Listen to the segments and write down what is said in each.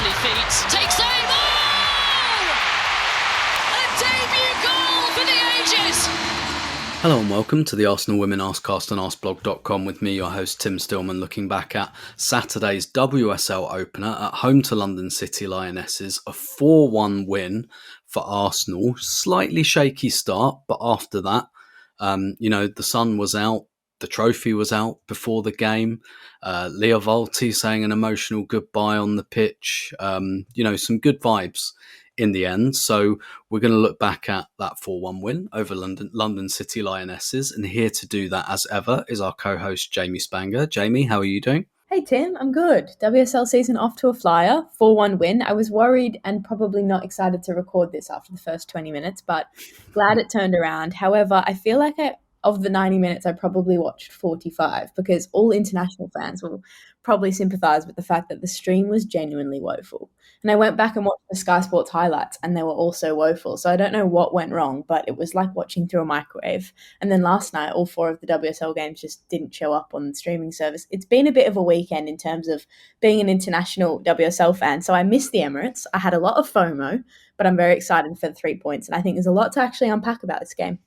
lovely feet. Takes aim. Oh! A debut goal for the ages. Hello and welcome to the Arsenal Women Arsecast on Arseblog.com with me, your host Tim Stillman, looking back at Saturday's WSL opener at home to London City Lionesses, a 4-1 win for Arsenal. Slightly shaky start, but after that, the sun was out, the trophy was out before the game. Leah Williamson saying an emotional goodbye on the pitch. Some good vibes in the end. So we're going to look back at that 4-1 win over London City Lionesses. And here to do that, as ever, is our co-host Jamie Spanger. Jamie, how are you doing? Hey Tim, I'm good. WSL season off to a flyer, 4-1 win. I was worried and probably not excited to record this after the first 20 minutes, but glad it turned around. However, I feel like of the 90 minutes, I probably watched 45 because all international fans will probably sympathise with the fact that the stream was genuinely woeful. And I went back and watched the Sky Sports highlights and they were also woeful. So I don't know what went wrong, but it was like watching through a microwave. And then last night, all 4 of the WSL games just didn't show up on the streaming service. It's been a bit of a weekend in terms of being an international WSL fan. So I missed the Emirates. I had a lot of FOMO, but I'm very excited for the 3 points. And I think there's a lot to actually unpack about this game.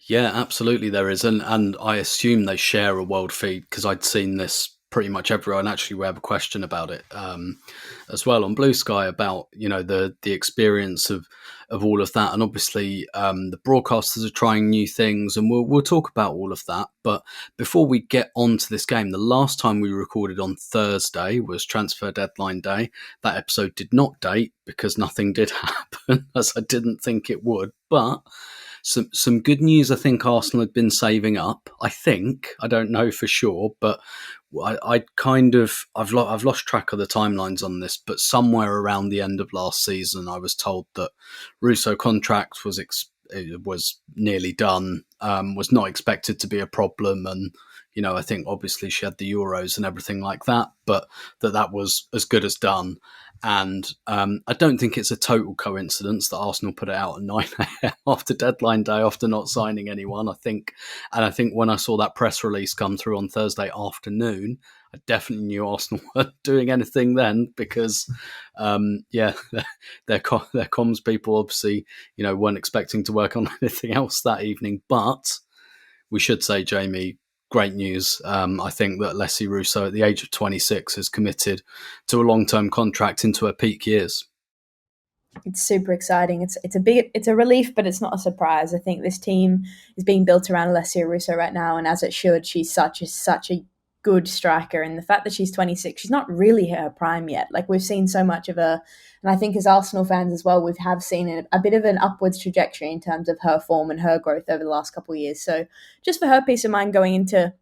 Yeah, absolutely there is. And I assume they share a world feed because I'd seen this pretty much everywhere. And actually we have a question about it as well on Blue Sky about, the experience of all of that. And obviously the broadcasters are trying new things and we'll talk about all of that. But before we get on to this game, the last time we recorded on Thursday was transfer deadline day. That episode did not date because nothing did happen, as I didn't think it would. But some good news. I think Arsenal had been saving up. I don't know for sure, but I've lost track of the timelines on this. But somewhere around the end of last season, I was told that Russo contract was nearly done. Was not expected to be a problem, and I think obviously she had the Euros and everything like that, but that was as good as done. And I don't think it's a total coincidence that Arsenal put it out at 9 a.m. after deadline day after not signing anyone. I think when I saw that press release come through on Thursday afternoon, I definitely knew Arsenal weren't doing anything then because, their comms people obviously, weren't expecting to work on anything else that evening. But we should say, Jamie, great news. I think that Leah Russo at the age of 26 is committed to a long-term contract into her peak years. It's super exciting. It's a relief, but it's not a surprise. I think this team is being built around Leah Russo right now, and as it should. She's such a good striker, and the fact that she's 26, she's not really her prime yet. Like, we've seen so much of her, and I think as Arsenal fans as well, we have seen a bit of an upwards trajectory in terms of her form and her growth over the last couple of years. So just for her peace of mind going into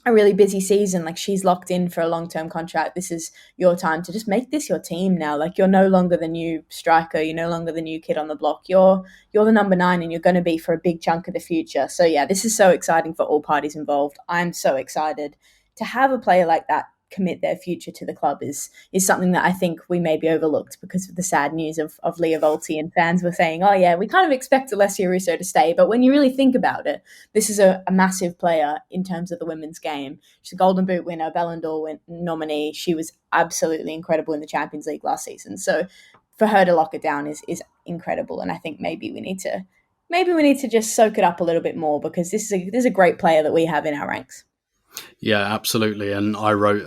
a really busy season, like, she's locked in for a long-term contract. This is your time to just make this your team now. Like, you're no longer the new striker, you're no longer the new kid on the block. You're the number 9 and you're going to be for a big chunk of the future. So yeah, this is so exciting for all parties involved. I'm so excited to have a player like that commit their future to the club is something that I think we maybe overlooked because of the sad news of Leah Williamson, and fans were saying, oh yeah, we kind of expect Leah Russo to stay. But when you really think about it, this is a massive player in terms of the women's game. She's a Golden Boot winner, Ballon d'Or nominee. She was absolutely incredible in the Champions League last season. So for her to lock it down is incredible. And I think maybe we need to just soak it up a little bit more because this is a great player that we have in our ranks. Yeah, absolutely. And I wrote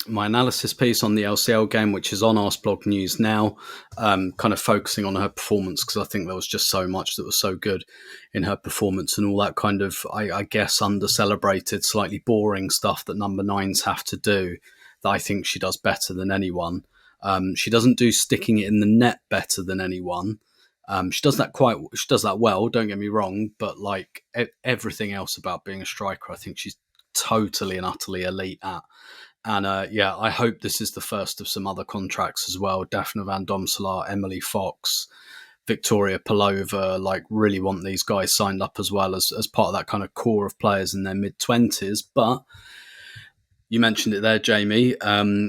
my analysis piece on the LCL game, which is on Arseblog News now, kind of focusing on her performance because I think there was just so much that was so good in her performance and all that kind of, I guess, under-celebrated, slightly boring stuff that number 9s have to do that I think she does better than anyone. She doesn't do sticking it in the net better than anyone. She does that well, don't get me wrong, but like everything else about being a striker, I think she's totally and utterly elite at. And I hope this is the first of some other contracts as well. Daphne Van Domselaar, Emily Fox, Victoria Pelova, really want these guys signed up as well as part of that kind of core of players in their mid-20s. But you mentioned it there, Jamie.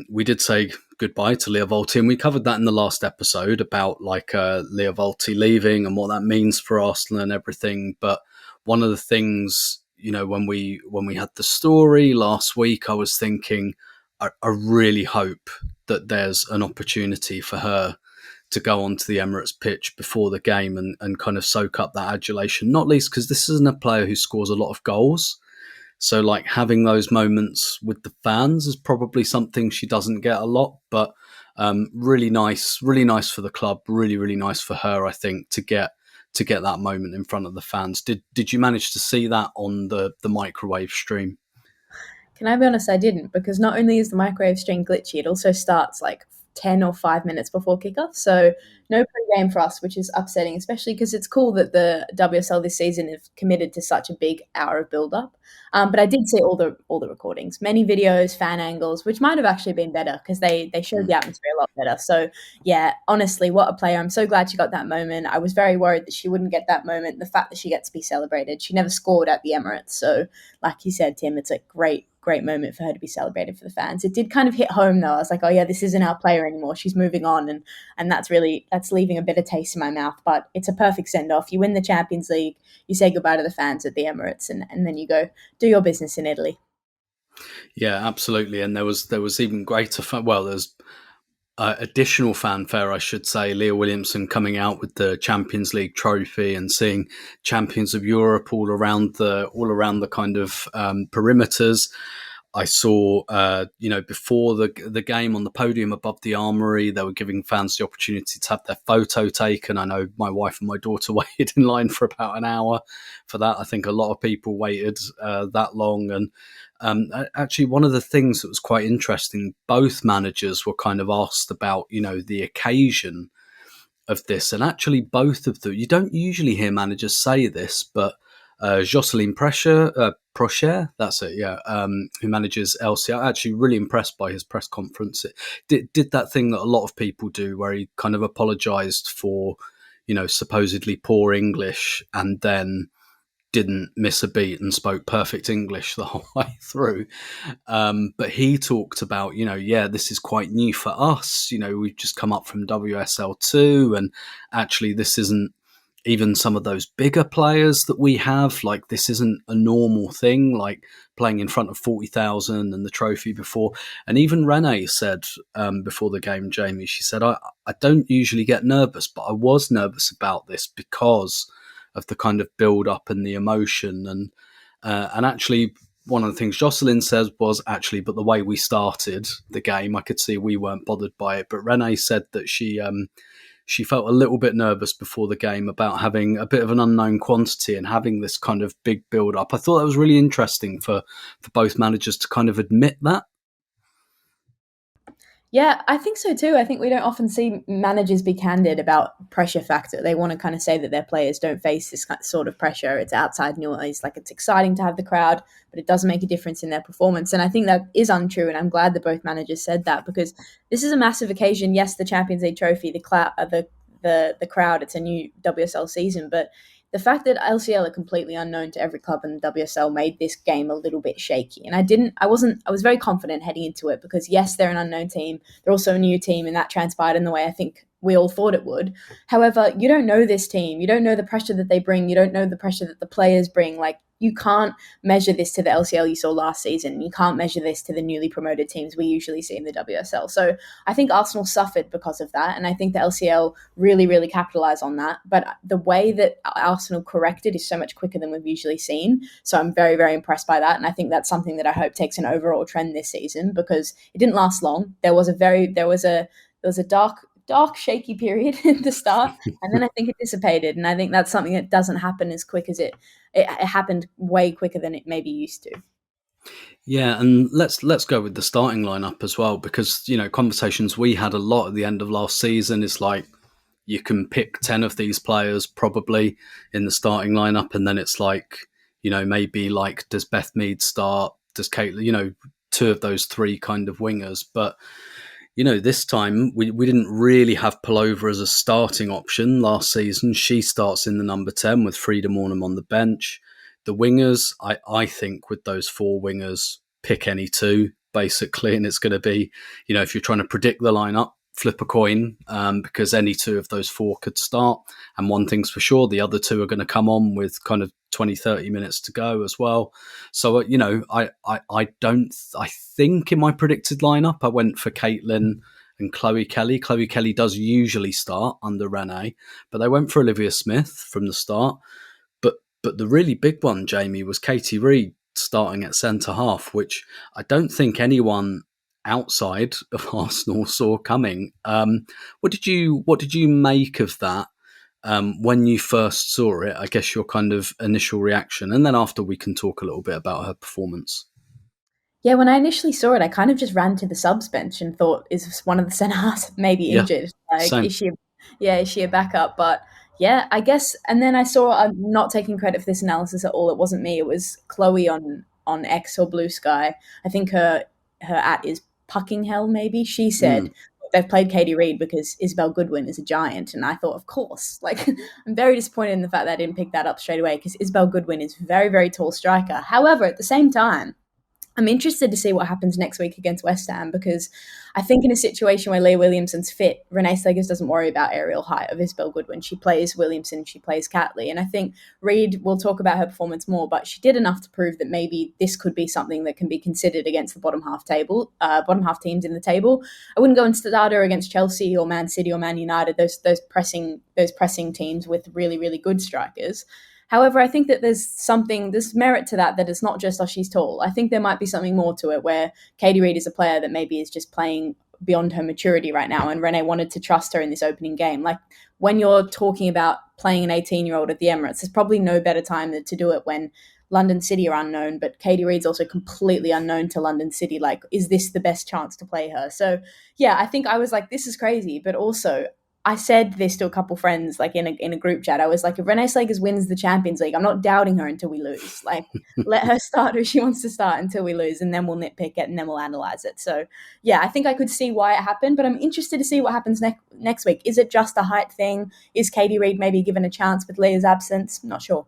We did say goodbye to Leah Williamson. We covered that in the last episode about Leah Williamson leaving and what that means for Arsenal and everything. But one of the things, when we had the story last week, I was thinking, I really hope that there's an opportunity for her to go onto the Emirates pitch before the game and kind of soak up that adulation, not least because this isn't a player who scores a lot of goals. So like having those moments with the fans is probably something she doesn't get a lot, but really nice for the club, really nice for her, I think, to get that moment in front of the fans. Did you manage to see that on the microwave stream? Can I be honest? I didn't, because not only is the microwave stream glitchy, it also starts like 10 or 5 minutes before kickoff. So no pre-game for us, which is upsetting, especially because it's cool that the WSL this season have committed to such a big hour of build-up. But I did see all the recordings, many videos, fan angles, which might have actually been better because they showed the atmosphere a lot better. So yeah, honestly, what a player. I'm so glad she got that moment. I was very worried that she wouldn't get that moment. The fact that she gets to be celebrated. She never scored at the Emirates. So like you said, Tim, it's a great moment for her to be celebrated for the fans. It did kind of hit home though. I was like, oh yeah, this isn't our player anymore. She's moving on, and that's leaving a bitter taste in my mouth. But it's a perfect send off. You win the Champions League, you say goodbye to the fans at the Emirates, and then you go do your business in Italy. Yeah, absolutely. And there was even greater fun. Well, there's additional fanfare, I should say. Leah Williamson coming out with the Champions League trophy and seeing champions of Europe all around the kind of perimeters. I saw, before the game on the podium above the Armoury, they were giving fans the opportunity to have their photo taken. I know my wife and my daughter waited in line for about an hour for that. I think a lot of people waited that long. And actually, one of the things that was quite interesting, both managers were kind of asked about, the occasion of this. And actually, both of them, you don't usually hear managers say this, but Jocelyn Procher, that's it, yeah, who manages LCL, actually really impressed by his press conference. It did that thing that a lot of people do where he kind of apologised for, supposedly poor English, and then didn't miss a beat and spoke perfect English the whole way through. But he talked about, this is quite new for us. We've just come up from WSL2, and actually this isn't even some of those bigger players that we have. Like, this isn't a normal thing, like playing in front of 40,000 and the trophy before. And even Renee said before the game, Jamie, she said, I don't usually get nervous, but I was nervous about this because of the kind of build up and the emotion. And actually, one of the things Jocelyn says was actually, but the way we started the game, I could see we weren't bothered by it. But Renee said that she felt a little bit nervous before the game about having a bit of an unknown quantity and having this kind of big build up. I thought that was really interesting for both managers to kind of admit that. Yeah, I think so too. I think we don't often see managers be candid about pressure factor. They want to kind of say that their players don't face this sort of pressure. It's outside noise. Like, it's exciting to have the crowd, but it doesn't make a difference in their performance. And I think that is untrue. And I'm glad that both managers said that, because this is a massive occasion. Yes, the Champions League trophy, the crowd. It's a new WSL season, but the fact that LCL are completely unknown to every club in the WSL made this game a little bit shaky. And I was very confident heading into it, because yes, they're an unknown team. They're also a new team, and that transpired in the way I think we all thought it would. However, you don't know this team. You don't know the pressure that they bring. You don't know the pressure that the players bring. Like, you can't measure this to the LCL you saw last season. You can't measure this to the newly promoted teams we usually see in the WSL. So I think Arsenal suffered because of that, and I think the LCL really, really capitalised on that. But the way that Arsenal corrected is so much quicker than we've usually seen. So I'm very, very impressed by that, and I think that's something that I hope takes an overall trend this season, because it didn't last long. There was a dark, shaky period at the start, and then I think it dissipated, and I think that's something that doesn't happen as quick as it happened, way quicker than it maybe used to. Yeah, and let's go with the starting lineup as well, because conversations we had a lot at the end of last season is like, you can pick 10 of these players probably in the starting lineup, and then it's like, maybe like, does Beth Mead start, does Caitlin, two of those three kind of wingers. But this time we didn't really have Pullover as a starting option last season. She starts in the number 10 with Frida Mornham on the bench. The wingers, I think with those four wingers, pick any two, basically. And it's going to be, if you're trying to predict the lineup, flip a coin because any two of those four could start. And one thing's for sure, the other two are going to come on with kind of 20, 30 minutes to go as well. So, I think in my predicted lineup, I went for Caitlin and Chloe Kelly. Chloe Kelly does usually start under Renee, but they went for Olivia Smith from the start. But the really big one, Jamie, was Katie Reid starting at centre half, which I don't think anyone outside of Arsenal saw coming. What did you make of that when you first saw it? I guess your kind of initial reaction, and then after we can talk a little bit about her performance. Yeah, when I initially saw it, I kind of just ran to the subs bench and thought, is one of the centre halves maybe injured? Same. Is she a backup? But yeah, I guess. And then I saw, I'm not taking credit for this analysis at all. It wasn't me. It was Chloe on X or Blue Sky. I think her @ is Puckinghell, maybe. She said they've played Katie Reid because Isabel Goodwin is a giant. And I thought, of course. Like, I'm very disappointed in the fact that I didn't pick that up straight away because Isabel Goodwin is very, very tall striker. However, at the same time, I'm interested to see what happens next week against West Ham because I think in a situation where Leah Williamson's fit, Renee Slegers doesn't worry about aerial height of Isabel Goodwin. She plays Williamson, she plays Catley. And I think Reid, we'll talk about her performance more, but she did enough to prove that maybe this could be something that can be considered against the bottom half teams in the table. I wouldn't go and start her against Chelsea or Man City or Man United, those pressing teams with really, really good strikers. However, I think that there's merit to that it's not just, she's tall. I think there might be something more to it where Katie Reid is a player that maybe is just playing beyond her maturity right now, and Renee wanted to trust her in this opening game. Like, when you're talking about playing an 18-year-old at the Emirates, there's probably no better time to do it when London City are unknown, but Katie Reid's also completely unknown to London City. Like, is this the best chance to play her? So, yeah, I think I was like, this is crazy, but also I said this to a couple friends, like in a group chat. I was like, if Renee Slegers wins the Champions League, I'm not doubting her until we lose. Like, let her start who she wants to start until we lose, and then we'll nitpick it and then we'll analyze it. So, yeah, I think I could see why it happened, but I'm interested to see what happens next week. Is it just a height thing? Is Katie Reid maybe given a chance with Leah's absence? Not sure.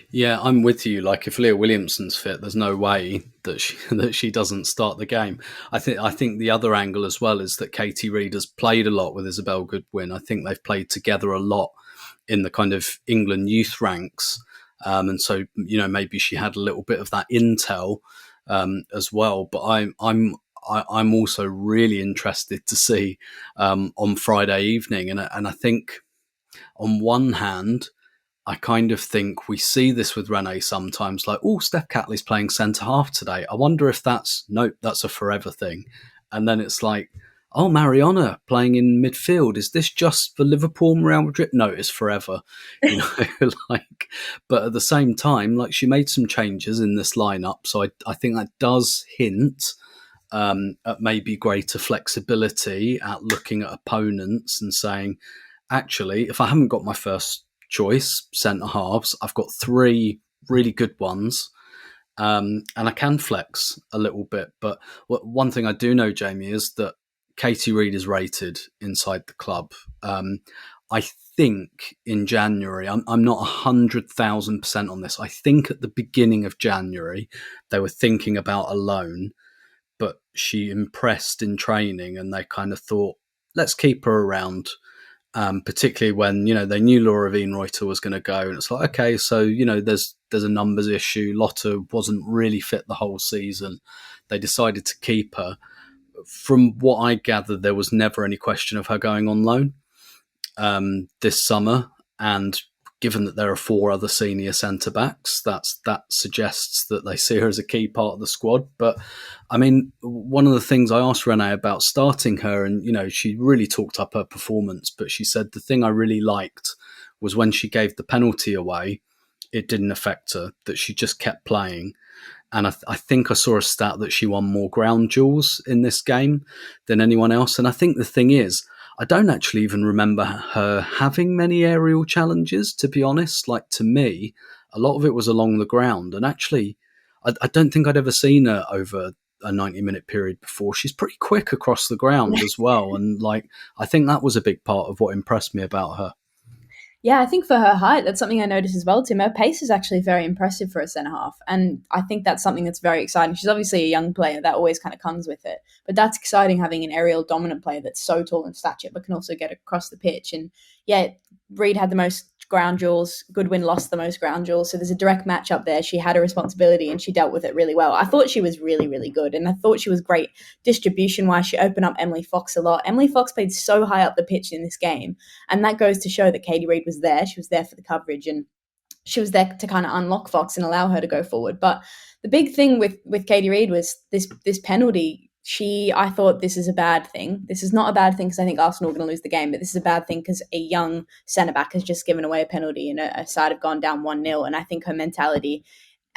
Yeah, I'm with you. Like, if Leah Williamson's fit, there's no way that she doesn't start the game. I think the other angle as well is that Katie Reid has played a lot with Isabel Goodwin. I think they've played together a lot in the kind of England youth ranks, and so maybe she had a little bit of that intel as well. But I'm also really interested to see on Friday evening, and I think on one hand, I kind of think we see this with Renee sometimes, like, oh, Steph Catley's playing centre half today. I wonder if that's a forever thing. And then it's like, oh, Mariona playing in midfield. Is this just for Liverpool and Real Madrid? No, it's forever. But at the same time, like, she made some changes in this lineup. So I think that does hint at maybe greater flexibility at looking at opponents and saying, actually, if I haven't got my first choice centre halves, I've got three really good ones, and I can flex a little bit. But one thing I do know, Jamie, is that Katie Reid is rated inside the club. I think in January, I'm not 100,000% on this. I think at the beginning of January they were thinking about a loan, but she impressed in training, and they kind of thought, let's keep her around. Particularly when, they knew Laura Wienreuter was going to go, and it's like, okay, so, there's a numbers issue. Lotta wasn't really fit the whole season. They decided to keep her. From what I gathered, there was never any question of her going on loan this summer, and given that there are 4 other senior centre-backs, that suggests that they see her as a key part of the squad. But, I mean, one of the things I asked Renee about starting her, and, she really talked up her performance, but she said the thing I really liked was when she gave the penalty away, it didn't affect her, that she just kept playing. And I think I saw a stat that she won more ground duels in this game than anyone else. And I think the thing is, I don't actually even remember her having many aerial challenges, to be honest. Like, to me, a lot of it was along the ground. And actually, I don't think I'd ever seen her over a 90-minute period before. She's pretty quick across the ground as well. And, like, I think that was a big part of what impressed me about her. Yeah, I think for her height, that's something I noticed as well, Tim. Her pace is actually very impressive for a centre half. And I think that's something that's very exciting. She's obviously a young player, that always kind of comes with it. But that's exciting having an aerial dominant player that's so tall in stature, but can also get across the pitch. And yeah, Reid had the most ground duels. Goodwin lost the most ground duels. So there's a direct match up there. She had a responsibility and she dealt with it really well. I thought she was really, really good. And I thought she was great distribution wise. She opened up Emily Fox a lot. Emily Fox played so high up the pitch in this game. And that goes to show that Katie Reid was there. She was there for the coverage and she was there to kind of unlock Fox and allow her to go forward. But the big thing with Katie Reid was this penalty. I thought this is a bad thing. This is not a bad thing because I think Arsenal are going to lose the game, but this is a bad thing because a young centre-back has just given away a penalty and a side have gone down 1-0. And I think her mentality,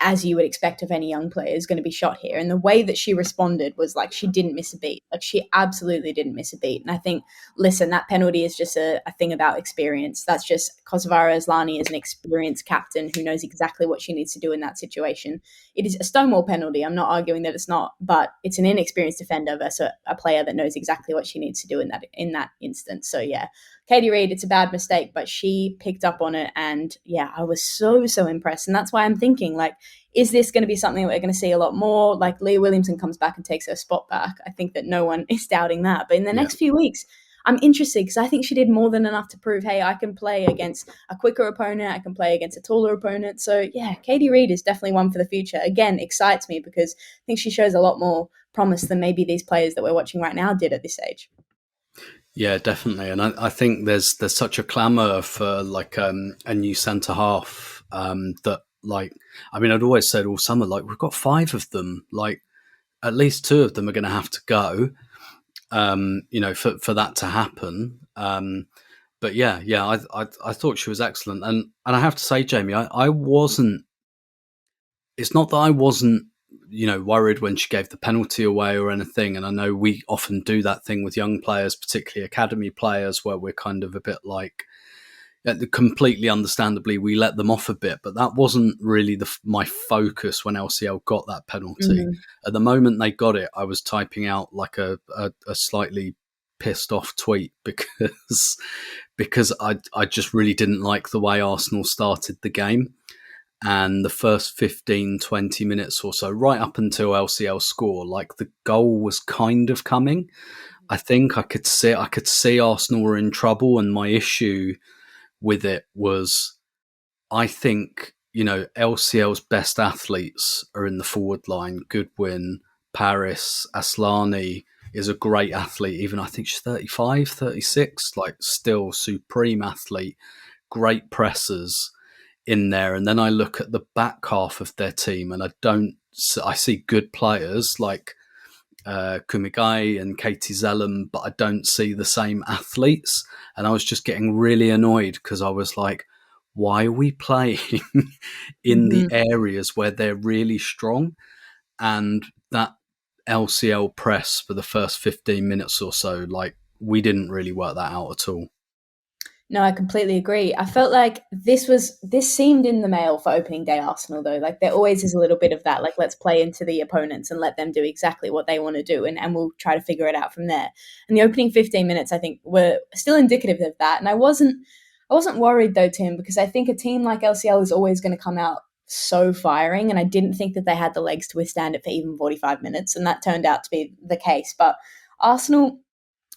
as you would expect of any young player, is going to be shot here. And the way that she responded was like she didn't miss a beat. Like she absolutely didn't miss a beat. And I think, listen, that penalty is just a thing about experience. That's just Kosovare Asllani is an experienced captain who knows exactly what she needs to do in that situation. It is a Stonewall penalty. I'm not arguing that it's not, but it's an inexperienced defender versus a player that knows exactly what she needs to do in that instance. So yeah, Katie Reid, it's a bad mistake, but she picked up on it. And yeah, I was so impressed. And that's why I'm thinking, like, is this going to be something that we're going to see a lot more? Like Leah Williamson comes back and takes her spot back. I think that no one is doubting that. But in the next few weeks, I'm interested because I think she did more than enough to prove, hey, I can play against a quicker opponent. I can play against a taller opponent. So yeah, Katie Reid is definitely one for the future. Again, excites me because I think she shows a lot more promise than maybe these players that we're watching right now did at this age. Yeah, definitely. And I think there's such a clamour for like a new centre half that, like, I mean, I'd always said all summer, like, we've got 5 of them, like at least 2 of them are going to have to go, for that to happen. But yeah, I thought she was excellent. And I have to say, Jamie, I wasn't, it's not that I wasn't, worried when she gave the penalty away or anything. And I know we often do that thing with young players, particularly academy players, where we're kind of a bit like, completely understandably, we let them off a bit. But that wasn't really my focus when LCL got that penalty. Mm-hmm. At the moment they got it, I was typing out like a slightly pissed off tweet because I just really didn't like the way Arsenal started the game. And the first 15, 20 minutes or so, right up until LCL score, like the goal was kind of coming. I think I could see Arsenal were in trouble. And my issue with it was, I think, LCL's best athletes are in the forward line. Goodwin, Paris, Asllani is a great athlete. Even I think she's 35, 36, like still supreme athlete, great pressers in there. And then I look at the back half of their team and I see good players like Kumigai and Katie Zellum, but I don't see the same athletes. And I was just getting really annoyed because I was like, why are we playing in the areas where they're really strong? And that LCL press for the first 15 minutes or so, like, we didn't really work that out at all. No, I completely agree. I felt like this seemed in the mail for opening day Arsenal, though. Like, there always is a little bit of that, like, let's play into the opponents and let them do exactly what they want to do, and we'll try to figure it out from there. And the opening 15 minutes, I think, were still indicative of that. And I wasn't worried, though, Tim, because I think a team like LCL is always going to come out so firing, and I didn't think that they had the legs to withstand it for even 45 minutes, and that turned out to be the case. But Arsenal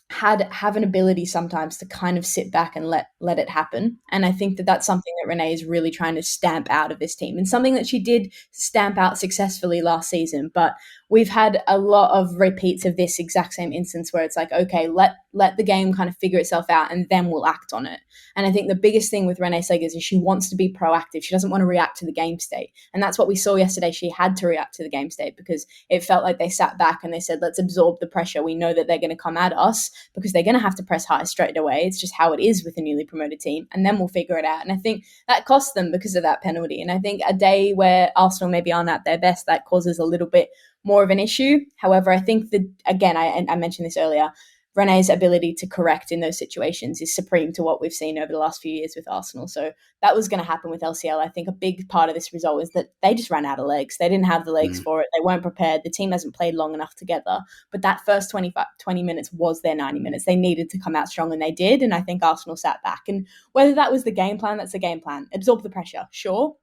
have an ability sometimes to kind of sit back and let it happen. And I think that that's something that Renee is really trying to stamp out of this team, and something that she did stamp out successfully last season. But we've had a lot of repeats of this exact same instance where it's like, okay, let the game kind of figure itself out and then we'll act on it. And I think the biggest thing with Renee Segers is she wants to be proactive. She doesn't want to react to the game state. And that's what we saw yesterday. She had to react to the game state because it felt like they sat back and they said, let's absorb the pressure. We know that they're going to come at us because they're going to have to press high straight away. It's just how it is with a newly promoted team. And then we'll figure it out. And I think that cost them because of that penalty. And I think a day where Arsenal maybe aren't at their best, that causes a little bit more of an issue. However, I think that, again, I mentioned this earlier, Rene's ability to correct in those situations is supreme to what we've seen over the last few years with Arsenal. So that was going to happen with LCL. I think a big part of this result is that they just ran out of legs. They didn't have the legs for it. They weren't prepared. The team hasn't played long enough together. But that first 20 minutes was their 90 minutes. They needed to come out strong, and they did. And I think Arsenal sat back. And whether that was the game plan, that's the game plan. Absorb the pressure, sure.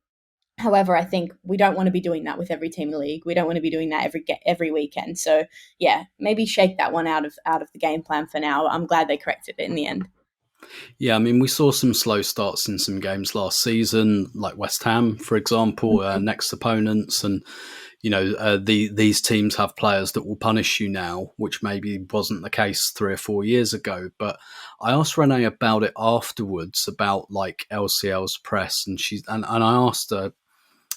However, I think we don't want to be doing that with every team in the league. We don't want to be doing that every weekend. So yeah, maybe shake that one out of the game plan for now. I'm glad they corrected it in the end. Yeah, I mean, we saw some slow starts in some games last season, like West Ham, for example, next opponents. And, these teams have players that will punish you now, which maybe wasn't the case 3 or 4 years ago. But I asked Rene about it afterwards, about like LCL's press. And I asked her,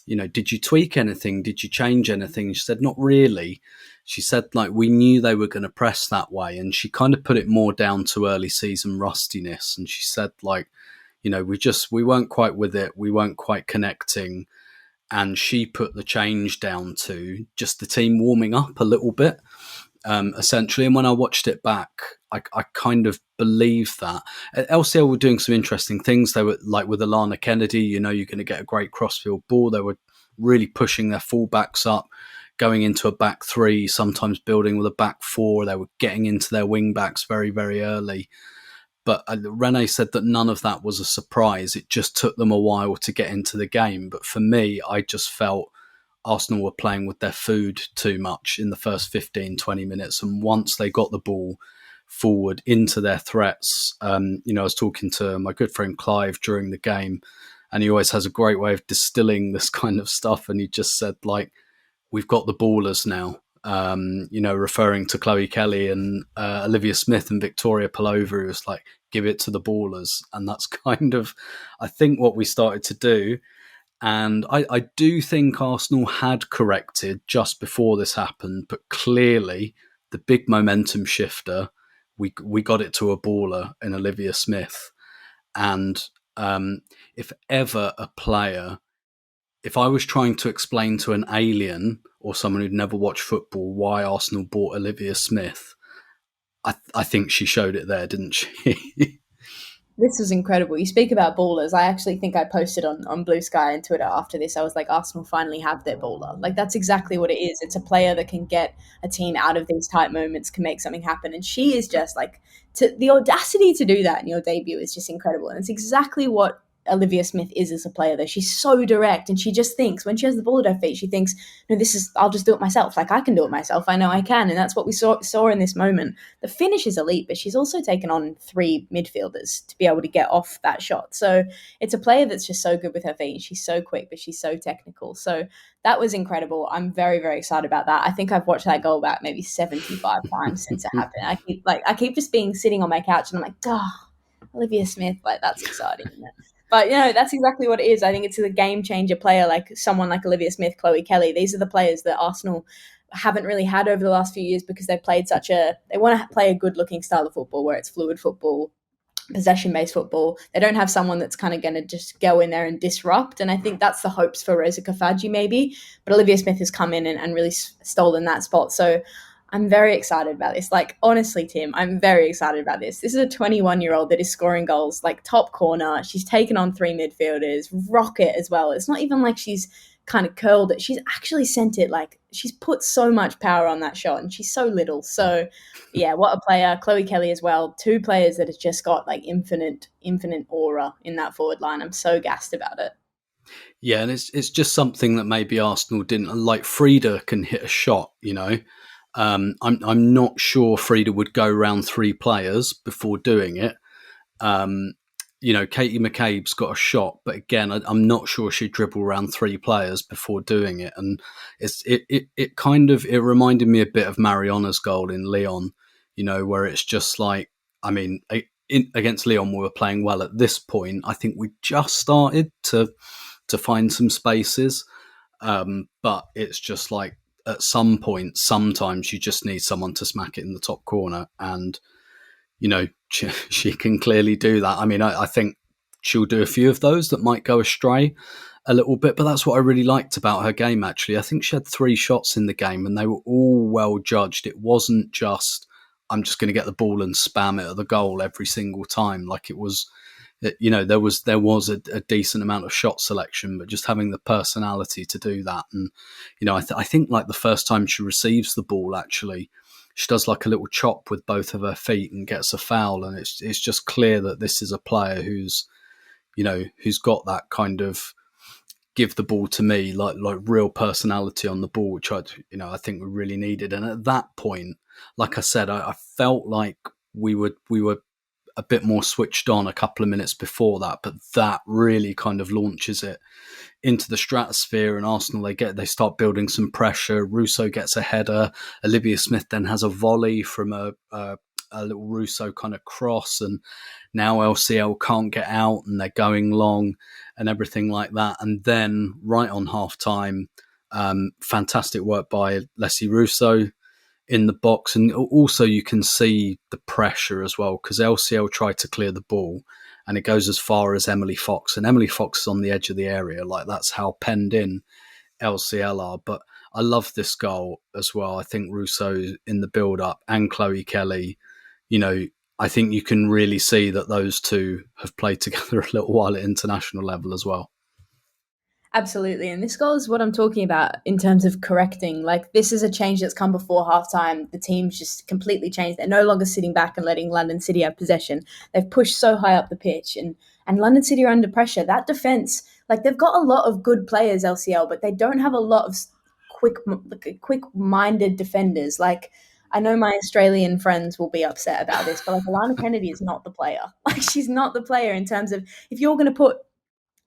did you tweak anything? Did you change anything? She said, not really. She said, like, we knew they were going to press that way. And she kind of put it more down to early season rustiness. And she said, like, we weren't quite with it. We weren't quite connecting. And she put the change down to just the team warming up a little bit, essentially. And when I watched it back, I kind of believed that. LCL were doing some interesting things. They were like with Alana Kennedy, you're going to get a great crossfield ball. They were really pushing their fullbacks up, going into a back three, sometimes building with a back four. They were getting into their wing backs very, very early. But Rene said that none of that was a surprise. It just took them a while to get into the game. But for me, I just felt Arsenal were playing with their food too much in the first 15, 20 minutes. And once they got the ball forward into their threats, I was talking to my good friend Clive during the game, and he always has a great way of distilling this kind of stuff. And he just said, like, we've got the ballers now, referring to Chloe Kelly and Olivia Smith and Victoria Pelova, who was like, give it to the ballers. And that's kind of, I think, what we started to do. And I do think Arsenal had corrected just before this happened, but clearly the big momentum shifter, we got it to a baller in Olivia Smith. And if ever a player, if I was trying to explain to an alien or someone who'd never watched football why Arsenal bought Olivia Smith, I think she showed it there, didn't she? This was incredible. You speak about ballers. I actually think I posted on Blue Sky and Twitter after this. I was like, Arsenal finally have their baller. Like, that's exactly what it is. It's a player that can get a team out of these tight moments, can make something happen. And she is just like, the audacity to do that in your debut is just incredible. And it's exactly what Olivia Smith is as a player, though. She's so direct, and she just thinks, when she has the ball at her feet, she thinks, no, I'll just do it myself. Like, I can do it myself. I know I can. And that's what we saw in this moment. The finish is elite, but she's also taken on 3 midfielders to be able to get off that shot. So it's a player that's just so good with her feet. She's so quick, but she's so technical. So that was incredible. I'm very, very excited about that. I think I've watched that goal about maybe 75 times since it happened. I keep just sitting on my couch, and I'm like, Olivia Smith, like, that's exciting, isn't it? But, that's exactly what it is. I think it's a game-changer player, like someone like Olivia Smith, Chloe Kelly. These are the players that Arsenal haven't really had over the last few years because they want to play a good-looking style of football where it's fluid football, possession-based football. They don't have someone that's kind of going to just go in there and disrupt. And I think that's the hopes for Rosa Kafaji maybe. But Olivia Smith has come in and really stolen that spot. So I'm very excited about this. Like, honestly, Tim, I'm very excited about this. This is a 21-year-old that is scoring goals, like, top corner. She's taken on 3 midfielders, rocket as well. It's not even like she's kind of curled it. She's actually sent it. Like, she's put so much power on that shot, and she's so little. So, yeah, what a player. Chloe Kelly as well. 2 players that have just got, like, infinite aura in that forward line. I'm so gassed about it. Yeah, and it's just something that maybe Arsenal didn't, like. Frida can hit a shot, I'm not sure Frida would go around 3 players before doing it. Katie McCabe's got a shot, but again, I'm not sure she'd dribble around 3 players before doing it. And it reminded me a bit of Mariana's goal in Lyon, where it's just like, I mean, against Lyon, we were playing well at this point. I think we just started to find some spaces, but it's just like, at some point, sometimes you just need someone to smack it in the top corner, and she can clearly do that. I mean, I think she'll do a few of those that might go astray a little bit, but that's what I really liked about her game, actually. I think she had 3 shots in the game, and they were all well judged. It wasn't just I'm just going to get the ball and spam it at the goal every single time. Like it was, you know, there was a decent amount of shot selection, but just having the personality to do that. And, you know, I think like the first time she receives the ball, actually, she does like a little chop with both of her feet and gets a foul. And it's just clear that this is a player who's got that kind of give the ball to me, like real personality on the ball, which I think we really needed. And at that point, like I said, I felt like we were a bit more switched on a couple of minutes before that, but that really kind of launches it into the stratosphere. And Arsenal, they start building some pressure. Russo gets a header. Olivia Smith then has a volley from a little Russo kind of cross, and now LCL can't get out and they're going long and everything like that. And then right on half time, fantastic work by Leah Russo in the box. And also you can see the pressure as well, because LCL tried to clear the ball and it goes as far as Emily Fox, and Emily Fox is on the edge of the area. Like that's how penned in LCL are. But I love this goal as well. I think Russo in the build-up and Chloe Kelly, you know, I think you can really see that those two have played together a little while at international level as well. Absolutely. And this goal is what I'm talking about in terms of correcting. Like, this is a change that's come before halftime. The team's just completely changed. They're no longer sitting back and letting London City have possession. They've pushed so high up the pitch, and London City are under pressure. That defense, like, they've got a lot of good players, LCL, but they don't have a lot of quick-minded defenders. Like, I know my Australian friends will be upset about this, but like, Alana Kennedy is not the player. Like, she's not the player in terms of, if you're going to put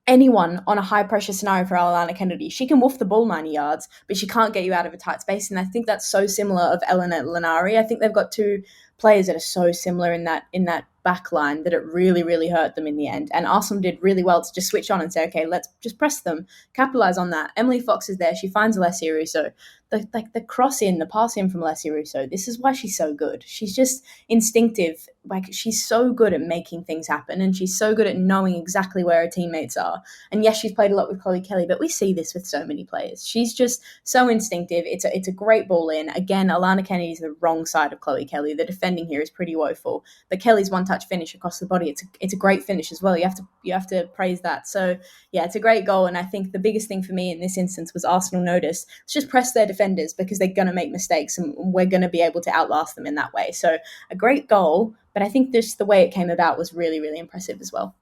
anyone on a high pressure scenario for Alana Kennedy, she can woof the ball 90 yards, but she can't get you out of a tight space. And I think that's so similar of Elena Lenari. I think they've got two players that are so similar in that back line that it really, really hurt them in the end. And Arsenal did really well to just switch on and say, okay, let's just press them, capitalize on that. Emily Fox is there. She finds Alessia Russo. The cross in, the pass in from Alessia Russo, this is why she's so good. She's just instinctive. Like, she's so good at making things happen, and she's so good at knowing exactly where her teammates are. And yes, she's played a lot with Chloe Kelly, but we see this with so many players. She's just so instinctive. It's a great ball in. Again, Alana Kennedy's the wrong side of Chloe Kelly. The defending here is pretty woeful, but Kelly's one-touch finish across the body, it's a great finish as well. You have to praise that. So yeah, it's a great goal. And I think the biggest thing for me in this instance was Arsenal noticed, let's just press their defenders, because they're going to make mistakes and we're going to be able to outlast them in that way. So a great goal, but I think just the way it came about was really, really impressive as well.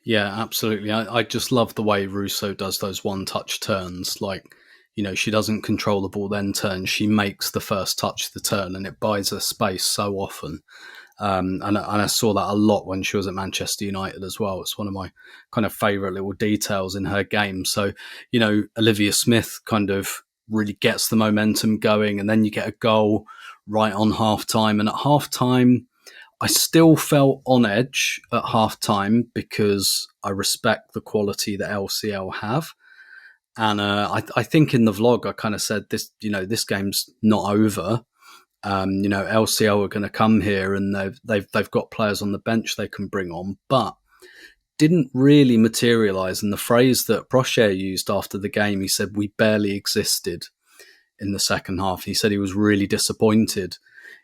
Yeah, absolutely. I just love the way Russo does those one-touch turns. Like, you know, she doesn't control the ball, then turn. She makes the first touch the turn, and it buys her space so often. And I saw that a lot when she was at Manchester United as well. It's one of my kind of favourite little details in her game. So, you know, Olivia Smith kind of really gets the momentum going, and then you get a goal right on half-time. And at half-time, I still felt on edge at half-time because I respect the quality that LCL have. And I think in the vlog, I kind of said this, you know, this game's not over. You know, LCL are going to come here and they've got players on the bench they can bring on, but didn't really materialise. And the phrase that Brochet used after the game, he said, we barely existed in the second half. He said he was really disappointed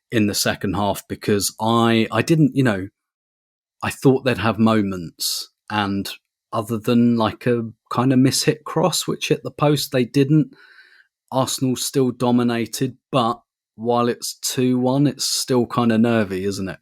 in the second half because I didn't, you know, I thought they'd have moments, and other than like a kind of mishit cross, which hit the post, they didn't. Arsenal still dominated, but while it's 2-1, it's still kind of nervy, isn't it?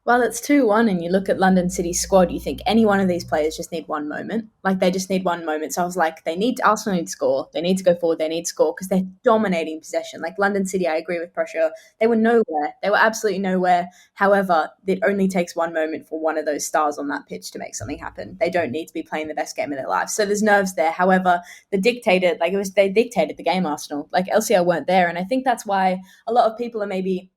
Well, it's 2-1 and you look at London City's squad, you think any one of these players just need one moment. Like, they just need one moment. So I was like, Arsenal need to score. They need to go forward. They need to score because they're dominating possession. Like, London City, I agree with pressure. They were nowhere. They were absolutely nowhere. However, it only takes one moment for one of those stars on that pitch to make something happen. They don't need to be playing the best game of their lives. So there's nerves there. However, they dictated the game, Arsenal. Like, LCL weren't there. And I think that's why a lot of people are maybe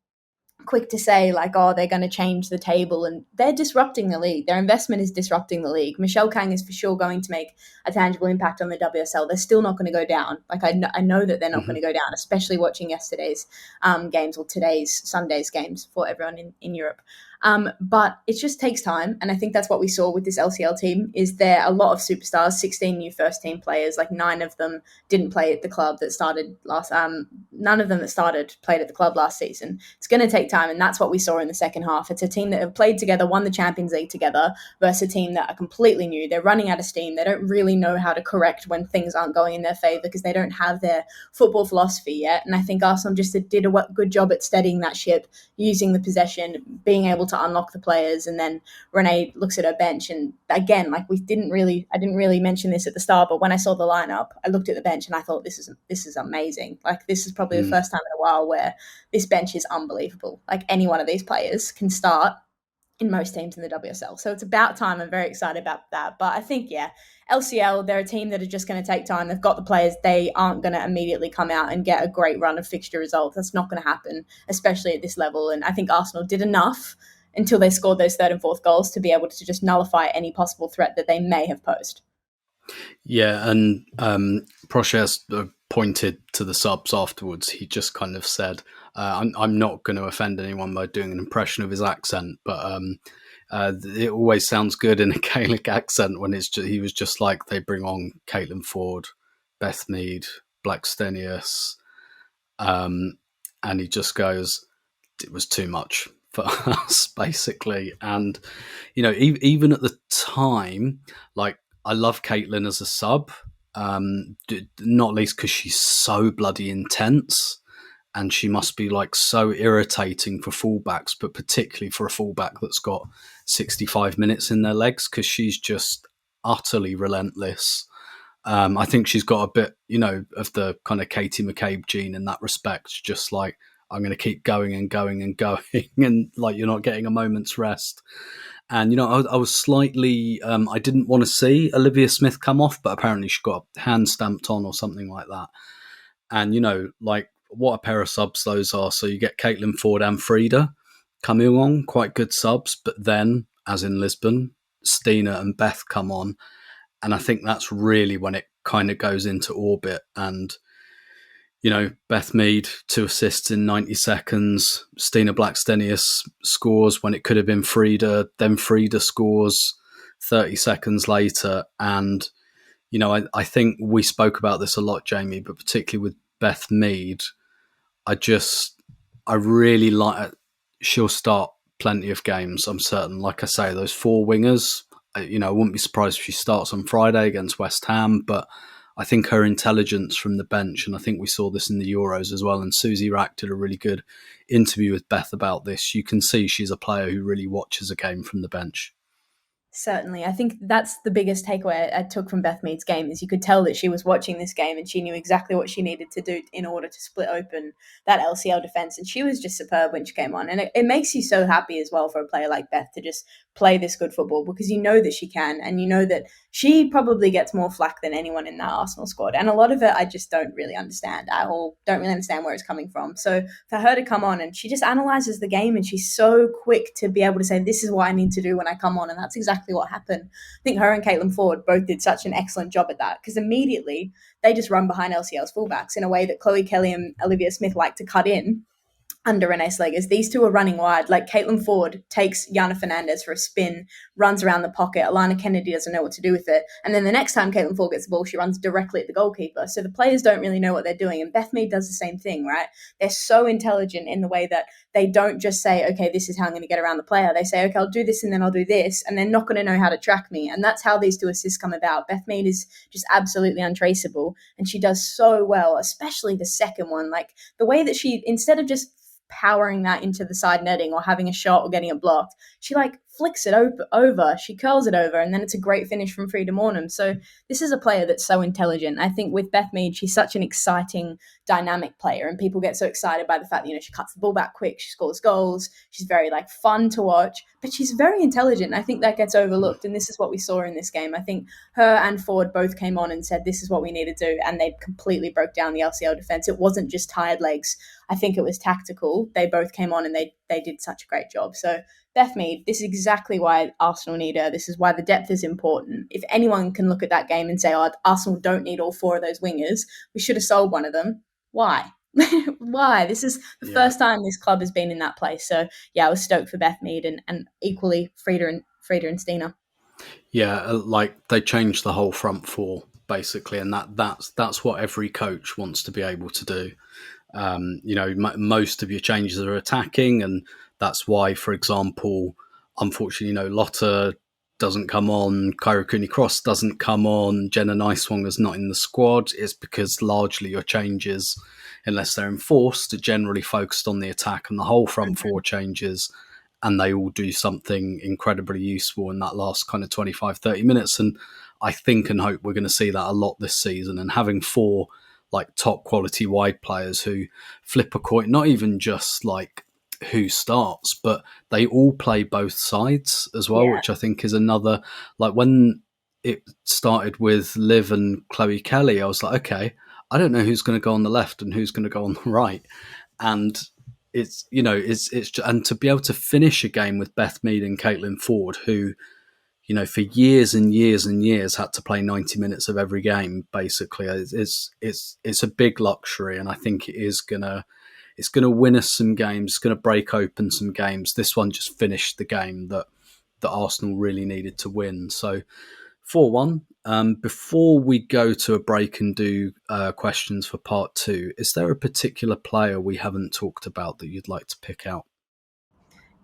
quick to say, like, oh, they're going to change the table, and they're disrupting the league. Their investment is disrupting the league. Michelle Kang is for sure going to make a tangible impact on the WSL. They're still not going to go down. Like, I know that they're not going to go down, especially watching yesterday's games or Sunday's games for everyone in Europe. But it just takes time. And I think that's what we saw with this LCL team, is there a lot of superstars, 16 new first team players, like 9 of them didn't play at the club that started last, none of them that started played at the club last season. It's going to take time. And that's what we saw in the second half. It's a team that have played together, won the Champions League together, versus a team that are completely new. They're running out of steam. They don't really know how to correct when things aren't going in their favour because they don't have their football philosophy yet. And I think Arsenal just did a good job at steadying that ship, using the possession, being able to unlock the players. And then Renee looks at her bench, and again, like I didn't really mention this at the start, but when I saw the lineup, I looked at the bench and I thought, this is amazing. Like, this is probably the first time in a while where this bench is unbelievable. Like, any one of these players can start in most teams in the WSL. So it's about time. I'm very excited about that. But I think, LCL, they're a team that are just going to take time. They've got the players. They aren't going to immediately come out and get a great run of fixture results. That's not going to happen, especially at this level. And I think Arsenal did enough until they scored those third and fourth goals to be able to just nullify any possible threat that they may have posed. Yeah, and Proches pointed to the subs afterwards. He just kind of said, I'm not going to offend anyone by doing an impression of his accent, but it always sounds good in a Gaelic accent when he was just like, they bring on Caitlin Ford, Beth Mead, Blackstenius, and he just goes, it was too much for us, basically. And, even at the time, like, I love Caitlin as a sub, not least because she's so bloody intense, and she must be like so irritating for fullbacks, but particularly for a fullback that's got 65 minutes in their legs, because she's just utterly relentless. I think she's got a bit, of the kind of Katie McCabe gene in that respect, just like, I'm going to keep going and going and going, and like, you're not getting a moment's rest. And, I was slightly, I didn't want to see Olivia Smith come off, but apparently she got a hand stamped on or something like that. And, like, what a pair of subs those are. So you get Caitlin Ford and Frida coming on, quite good subs. But then, as in Lisbon, Stina and Beth come on. And I think that's really when it kind of goes into orbit. And, Beth Mead, 2 assists in 90 seconds. Stina Blackstenius scores when it could have been Frida. Then Frida scores 30 seconds later. And, I think we spoke about this a lot, Jamie, but particularly with Beth Mead, I really like it. She'll start plenty of games, I'm certain. Like I say, those 4 wingers, I wouldn't be surprised if she starts on Friday against West Ham, but I think her intelligence from the bench, and I think we saw this in the Euros as well, and Susie Rack did a really good interview with Beth about this. You can see she's a player who really watches a game from the bench. Certainly. I think that's the biggest takeaway I took from Beth Mead's game, is you could tell that she was watching this game and she knew exactly what she needed to do in order to split open that LCL defense. And she was just superb when she came on. And it makes you so happy as well for a player like Beth to just play this good football, because you know that she can, and you know that she probably gets more flack than anyone in that Arsenal squad. And a lot of it I just don't really understand at all, don't really understand where it's coming from. So for her to come on, and she just analyzes the game, and she's so quick to be able to say, this is what I need to do when I come on. And that's exactly what happened. I think her and Caitlin Ford both did such an excellent job at that, because immediately they just run behind LCL's fullbacks in a way that Chloe Kelly and Olivia Smith like to cut in under Renee Slegers. These two are running wide. Like, Caitlin Ford takes Yana Fernandez for a spin, runs around the pocket. Alana Kennedy doesn't know what to do with it. And then the next time Caitlin Ford gets the ball, she runs directly at the goalkeeper. So the players don't really know what they're doing. And Beth Mead does the same thing, right? They're so intelligent in the way that they don't just say, okay, this is how I'm going to get around the player. They say, okay, I'll do this and then I'll do this. And they're not going to know how to track me. And that's how these 2 assists come about. Beth Mead is just absolutely untraceable. And she does so well, especially the second one. Like, the way that she, instead of just powering that into the side netting or having a shot or getting it blocked, she like flicks it over, she curls it over, and then it's a great finish from Frida Mornham. So this is a player that's so intelligent. I think with Beth Mead, she's such an exciting, dynamic player, and people get so excited by the fact that, she cuts the ball back quick, she scores goals, she's very like fun to watch, but she's very intelligent. I think that gets overlooked, and this is what we saw in this game. I think her and Ford both came on and said, this is what we need to do, and they completely broke down the LCL defense. It wasn't just tired legs. I think it was tactical. They both came on and they did such a great job. So Beth Mead, this is exactly why Arsenal need her. This is why the depth is important. If anyone can look at that game and say, oh, Arsenal don't need all 4 of those wingers, we should have sold one of them. Why? Why? This is the first time this club has been in that place. So yeah, I was stoked for Beth Mead and equally Frida and Stina. Yeah, like they changed the whole front four basically, and that's what every coach wants to be able to do. Most of your changes are attacking, and that's why, for example, unfortunately, Lotta doesn't come on, Kyra Cooney-Cross doesn't come on, Jenna Nicewonger's not in the squad. It's because largely your changes, unless they're enforced, are generally focused on the attack, and the whole front four changes, and they all do something incredibly useful in that last kind of 25, 30 minutes. And I think and hope we're going to see that a lot this season, and having four like top quality wide players who flip a coin, not even just like who starts, but they all play both sides as well, which I think is another, like when it started with Liv and Chloe Kelly, I was like, okay, I don't know who's going to go on the left and who's going to go on the right. And it's and to be able to finish a game with Beth Mead and Caitlin Ford, who, for years and years and years had to play 90 minutes of every game, basically. It's a big luxury, and I think it's gonna win us some games. It's gonna break open some games. This one just finished the game that Arsenal really needed to win. So 4-1. Before we go to a break and do questions for part 2, is there a particular player we haven't talked about that you'd like to pick out?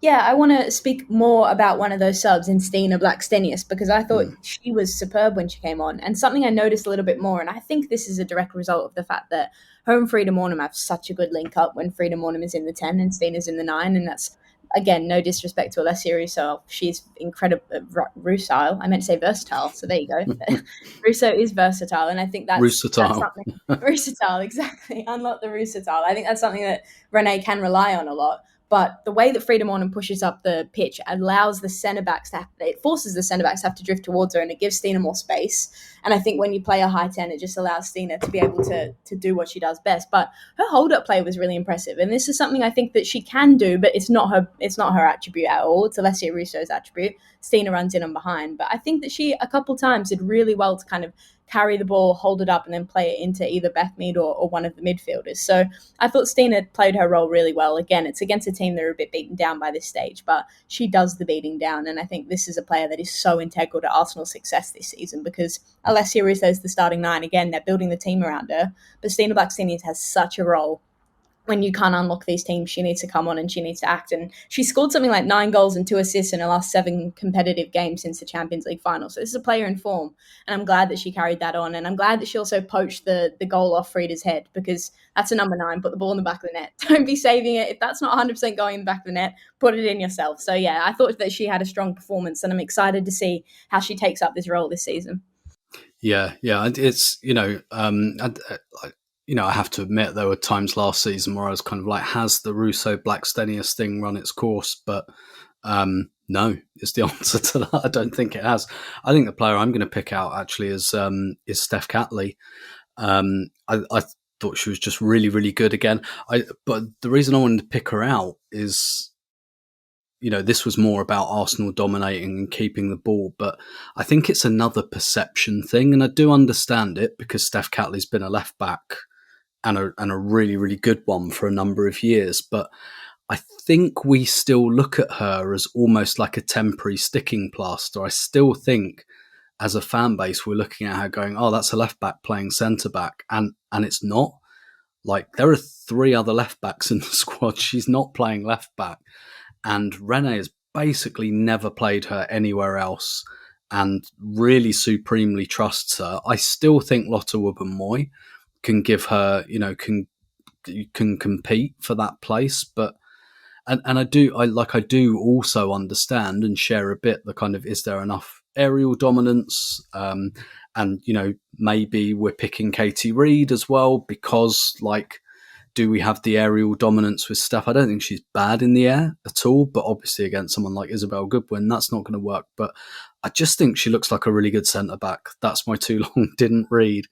Yeah, I want to speak more about one of those subs in Stina Blackstenius, because I thought she was superb when she came on. And something I noticed a little bit more, and I think this is a direct result of the fact that her and Frida Mornham have such a good link up when Frida Mornham is in the 10 and Stina's in the 9. And that's, again, no disrespect to Alessia Russo. She's incredible. Rusile. I meant to say versatile. So there you go. Russo is versatile. And I think that's something. Rusatile, exactly. Unlock the Rusatile. I think that's something that Renee can rely on a lot. But the way that Frida Mornham pushes up the pitch allows the centre-backs it forces the centre-backs to have to drift towards her, and it gives Stina more space. And I think when you play a high 10, it just allows Stina to be able to do what she does best. But her hold-up play was really impressive. And this is something I think that she can do, but it's not her attribute at all. It's Alessia Russo's attribute. Stina runs in and behind. But I think that she, a couple times, did really well to kind of carry the ball, hold it up, and then play it into either Beth Mead or one of the midfielders. So I thought Stina played her role really well. Again, it's against a team that are a bit beaten down by this stage, but she does the beating down. And I think this is a player that is so integral to Arsenal's success this season, because Alessia Russo is the starting 9. Again, they're building the team around her, but Stina Blackstenius has such a role. When you can't unlock these teams, she needs to come on and she needs to act. And she scored something like 9 goals and 2 assists in her last 7 competitive games since the Champions League final. So this is a player in form. And I'm glad that she carried that on. And I'm glad that she also poached the goal off Frida's head, because that's a number 9. Put the ball in the back of the net. Don't be saving it. If that's not 100% going in the back of the net, put it in yourself. So yeah, I thought that she had a strong performance, and I'm excited to see how she takes up this role this season. Yeah. It's, I have to admit there were times last season where I was kind of like, has the Russo Blackstenius thing run its course? But no, is the answer to that. I don't think it has. I think the player I'm going to pick out actually is Steph Catley. I thought she was just really, really good again. But the reason I wanted to pick her out is, this was more about Arsenal dominating and keeping the ball, but I think it's another perception thing. And I do understand it, because Steph Catley's been a left back and a really, really good one for a number of years. But I think we still look at her as almost like a temporary sticking plaster. I still think as a fan base, we're looking at her going, oh, that's a left back playing centre back. And it's not. Like, there are 3 other left backs in the squad. She's not playing left back. And Renee has basically never played her anywhere else and really supremely trusts her. I still think Lotta Wubben-Moy can give her, can compete for that place. But and I do also understand and share a bit the kind of, is there enough aerial dominance? And maybe we're picking Katie Reid as well, because do we have the aerial dominance with Steph? I don't think she's bad in the air at all, but obviously against someone like Isabel Goodwin, that's not going to work. But I just think she looks like a really good centre-back. That's my too long didn't read.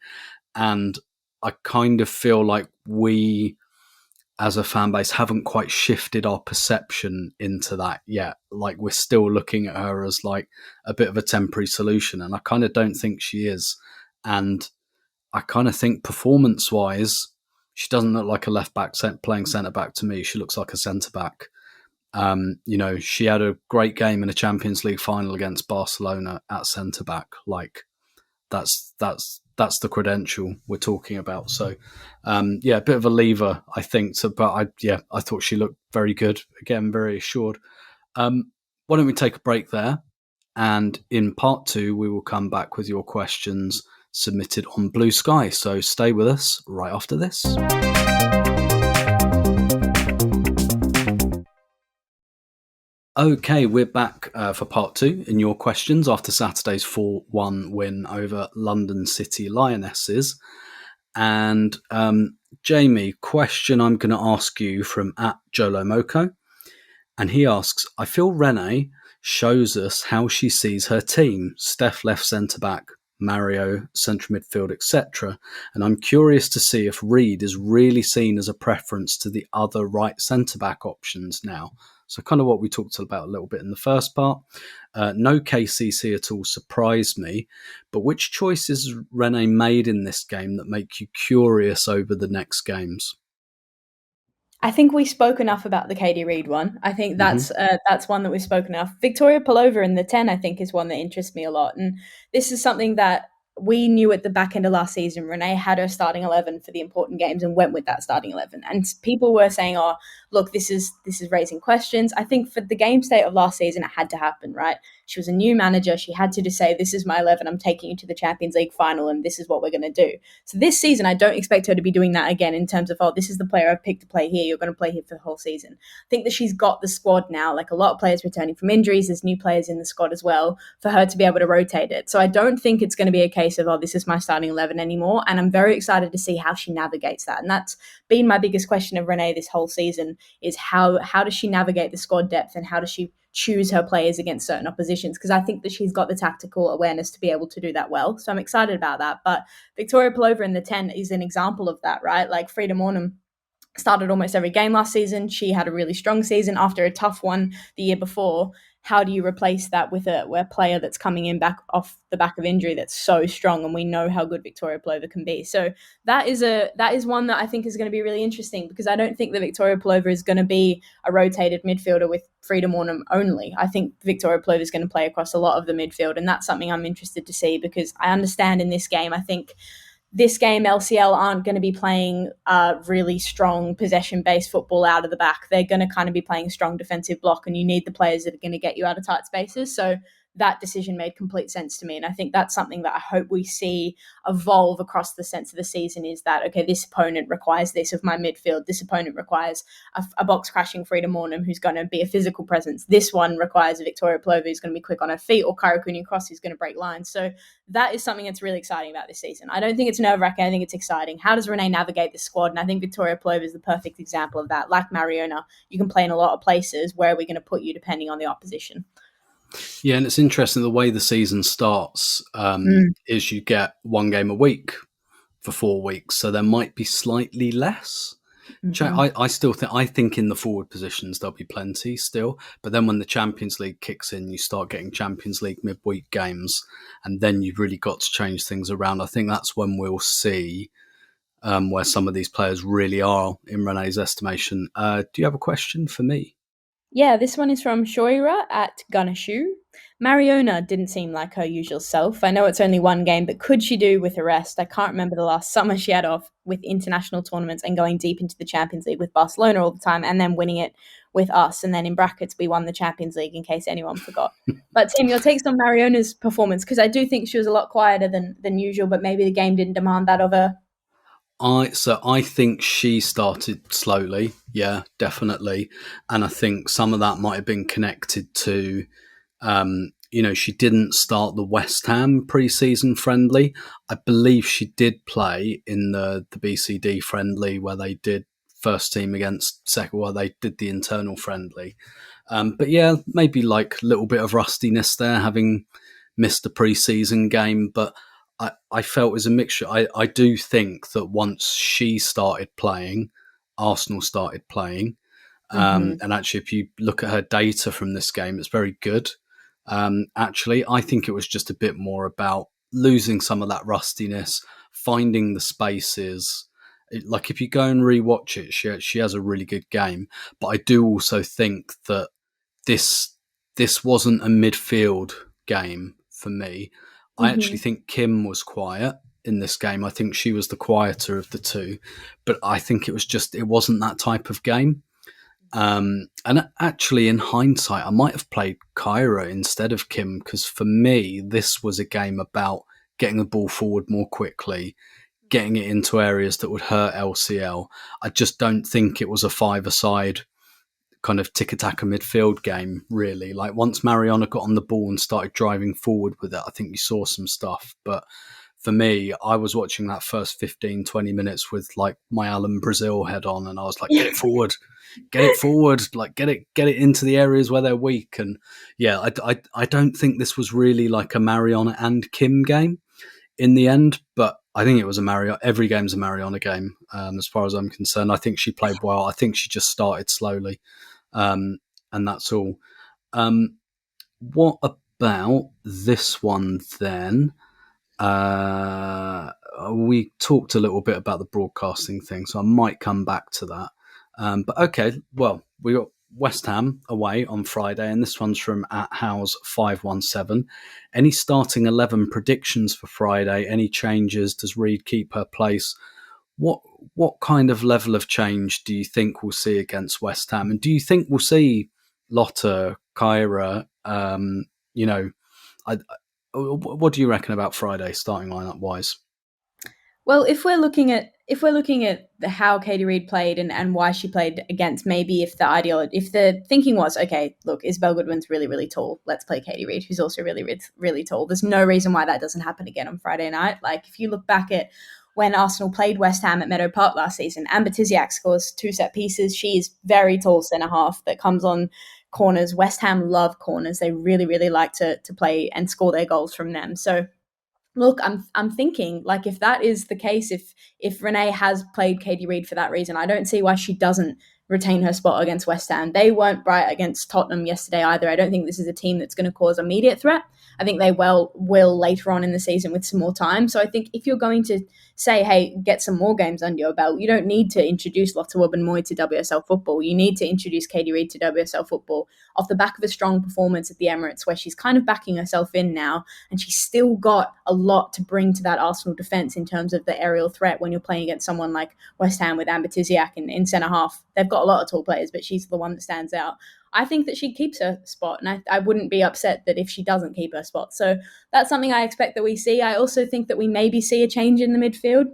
And I kind of feel like we, as a fan base, haven't quite shifted our perception into that yet. Like, we're still looking at her as like a bit of a temporary solution. And I kind of don't think she is. And I kind of think performance-wise, she doesn't look like a left back playing centre back to me. She looks like a centre back. She had a great game in a Champions League final against Barcelona at centre back. Like that's the credential we're talking about. So, a bit of a lever, I think. I thought she looked very good. Again, very assured. Why don't we take a break there? And in part 2, we will come back with your questions submitted on Blue Sky. So stay with us right after this. Okay, we're back for part 2 in your questions after Saturday's 4-1 win over London City Lionesses. And Jamie, question I'm going to ask you from @JoloMoko. And he asks, I feel Renee shows us how she sees her team. Steph left centre-back, Mario, central midfield, etc. And I'm curious to see if Reid is really seen as a preference to the other right centre-back options now. So kind of what we talked about a little bit in the first part. No KCC at all surprised me, but which choices Renee made in this game that make you curious over the next games? I think we spoke enough about the Katie Reid one. I think that's one that we've spoken enough. Victoria Pelova in the 10, I think, is one that interests me a lot. And this is something that we knew at the back end of last season. Renee had her starting 11 for the important games and went with that starting 11. And people were saying, oh, look, this is raising questions. I think for the game state of last season, it had to happen, right? She was a new manager. She had to just say, this is my 11. I'm taking you to the Champions League final, and this is what we're going to do. So this season, I don't expect her to be doing that again in terms of, oh, this is the player I've picked to play here. You're going to play here for the whole season. I think that she's got the squad now, like a lot of players returning from injuries. There's new players in the squad as well for her to be able to rotate it. So I don't think it's going to be a case of, oh, this is my starting 11 anymore. And I'm very excited to see how she navigates that. And that's been my biggest question of Renee this whole season is how does she navigate the squad depth and how does she choose her players against certain oppositions? Because I think that she's got the tactical awareness to be able to do that well. So I'm excited about that. But Victoria Pelova in the 10 is an example of that, right? Like Frida Mornham started almost every game last season. She had a really strong season after a tough one the year before. How do you replace that with a player that's coming in back off the back of injury that's so strong? And we know how good Victoria Pelova can be. So that is one that I think is going to be really interesting because I don't think that Victoria Pelova is going to be a rotated midfielder with Frida Mornham only. I think Victoria Pelova is going to play across a lot of the midfield, and that's something I'm interested to see because I understand in this game, I think this game, LCL aren't going to be playing really strong possession-based football out of the back. They're going to kind of be playing a strong defensive block, and you need the players that are going to get you out of tight spaces. So that decision made complete sense to me. And I think that's something that I hope we see evolve across the sense of the season is that, okay, this opponent requires this of my midfield. This opponent requires a box-crashing Frida Mornham who's going to be a physical presence. This one requires a Victoria Pelova who's going to be quick on her feet or Kyra Cooney-Cross who's going to break lines. So that is something that's really exciting about this season. I don't think it's nerve-wracking. I think it's exciting. How does Renee navigate this squad? And I think Victoria Pelova is the perfect example of that. Like Mariona, you can play in a lot of places. Where are we going to put you depending on the opposition? Yeah, and it's interesting the way the season starts is you get one game a week for 4 weeks, so there might be slightly less. Mm-hmm. I think in the forward positions there'll be plenty still, but then when the Champions League kicks in, you start getting Champions League midweek games, and then you've really got to change things around. I think that's when we'll see where some of these players really are in Renee's estimation. Do you have a question for me? Yeah, this one is from Shoira @Gunashu. Mariona didn't seem like her usual self. I know it's only one game, but could she do with a rest? I can't remember the last summer she had off with international tournaments and going deep into the Champions League with Barcelona all the time and then winning it with us. And then in brackets, we won the Champions League in case anyone forgot. But Tim, your takes on Mariona's performance, because I do think she was a lot quieter than usual, but maybe the game didn't demand that of her. I think she started slowly, yeah, definitely. And I think some of that might have been connected to, she didn't start the West Ham pre-season friendly. I believe she did play in the BCD friendly where they did first team against second, where they did the internal friendly. But yeah, maybe like a little bit of rustiness there, having missed the pre-season game, but I felt it was a mixture. I do think that once she started playing, Arsenal started playing. And actually, if you look at her data from this game, it's very good. Actually, I think it was just a bit more about losing some of that rustiness, finding the spaces. Like if you go and rewatch it, she has a really good game. But I do also think that this wasn't a midfield game for me. I actually think Kim was quiet in this game. I think she was the quieter of the two, but I think it wasn't that type of game. And actually, in hindsight, I might have played Kyra instead of Kim, because for me, this was a game about getting the ball forward more quickly, getting it into areas that would hurt LCL. I just don't think it was a five-a-side kind of tiki-taka midfield game, really. Like once Mariana got on the ball and started driving forward with it, I think you saw some stuff. But for me, I was watching that first 15, 20 minutes with like my Alan Brazil head on, and I was like, get it forward, like get it into the areas where they're weak. And yeah, I don't think this was really like a Mariana and Kim game in the end, but I think it was every game's a Mariana game, as far as I'm concerned. I think she played well. I think she just started slowly. And that's all. What about this one then? We talked a little bit about the broadcasting thing, so I might come back to that. But okay, well, we got West Ham away on Friday, and this one's from @House517. Any starting 11 predictions for Friday? Any changes? Does Reid keep her place? What kind of level of change do you think we'll see against West Ham? And do you think we'll see Lotta, Kyra? What do you reckon about Friday starting lineup wise? Well, if we're looking at how Katie Reid played and why she played against, maybe if the thinking was, okay, look, Isabel Goodwin's really, really tall, let's play Katie Reid, who's also really, really, really tall. There's no reason why that doesn't happen again on Friday night. Like if you look back at when Arsenal played West Ham at Meadow Park last season, Amber Tiziak scores 2 set pieces. She is very tall centre half that comes on corners. West Ham love corners. They really, really like to play and score their goals from them. So look, I'm thinking, like, if that is the case, if Renee has played Katie Reid for that reason, I don't see why she doesn't retain her spot against West Ham. They weren't bright against Tottenham yesterday either. I don't think this is a team that's going to cause immediate threat. I think they will later on in the season with some more time. So I think if you're going to say, hey, get some more games under your belt, you don't need to introduce Lotta Wubben-Moy to WSL football. You need to introduce Katie Reid to WSL football off the back of a strong performance at the Emirates, where she's kind of backing herself in now, and she's still got a lot to bring to that Arsenal defence in terms of the aerial threat when you're playing against someone like West Ham with Amber Tiziak in centre half. They've got a lot of tall players, but she's the one that stands out. I think that she keeps her spot, and I wouldn't be upset that if she doesn't keep her spot. So that's something I expect that we see. I also think that we maybe see a change in the midfield.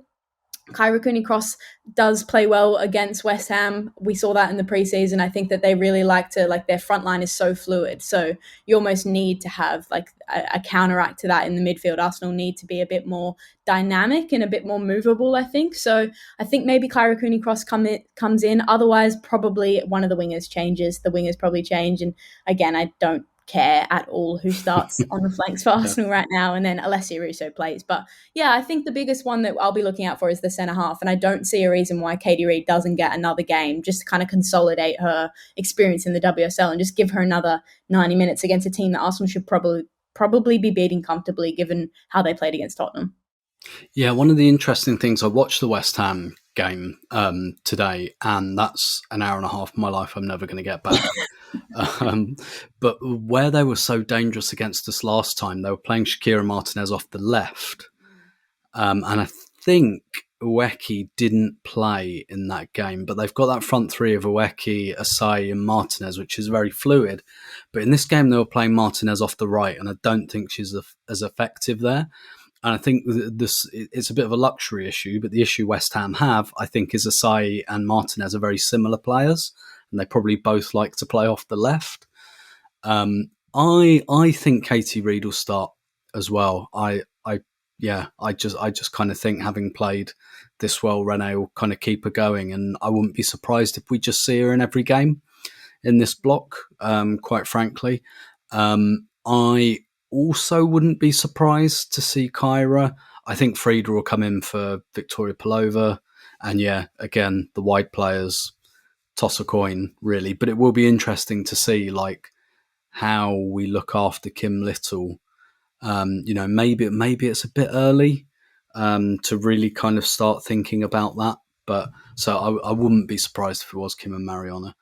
Kyra Cooney-Cross does play well against West Ham. We saw that in the preseason. I think that they really their front line is so fluid. So you almost need to have like a counteract to that in the midfield. Arsenal need to be a bit more dynamic and a bit more movable, I think. So I think maybe Kyra Cooney-Cross comes in. Otherwise, probably one of the wingers changes. The wingers probably change. And again, I don't care at all who starts on the flanks for Arsenal right now, and then Alessia Russo plays. But yeah, I think the biggest one that I'll be looking out for is the centre half, and I don't see a reason why Katie Reid doesn't get another game just to kind of consolidate her experience in the WSL and just give her another 90 minutes against a team that Arsenal should probably be beating comfortably given how they played against Tottenham. Yeah, one of the interesting things, I watched the West Ham game today, and that's an hour and a half of my life I'm never going to get back. But where they were so dangerous against us last time, they were playing Shakira Martinez off the left. And I think Ueki didn't play in that game, but they've got that front three of Ueki, Asai and Martinez, which is very fluid. But in this game, they were playing Martinez off the right, and I don't think she's as effective there. And I think it's a bit of a luxury issue, but the issue West Ham have, I think, is Asai and Martinez are very similar players, and they probably both like to play off the left. I think Katie Reid will start as well. I just kind of think, having played this well, Renee will kind of keep her going, and I wouldn't be surprised if we just see her in every game in this block. Quite frankly, I also wouldn't be surprised to see Kyra. I think Frieda will come in for Victoria Pelova, and yeah, again, the wide players toss a coin really, but it will be interesting to see like how we look after Kim Little. Maybe it's a bit early to really kind of start thinking about that, But so I wouldn't be surprised if it was Kim and Mariona.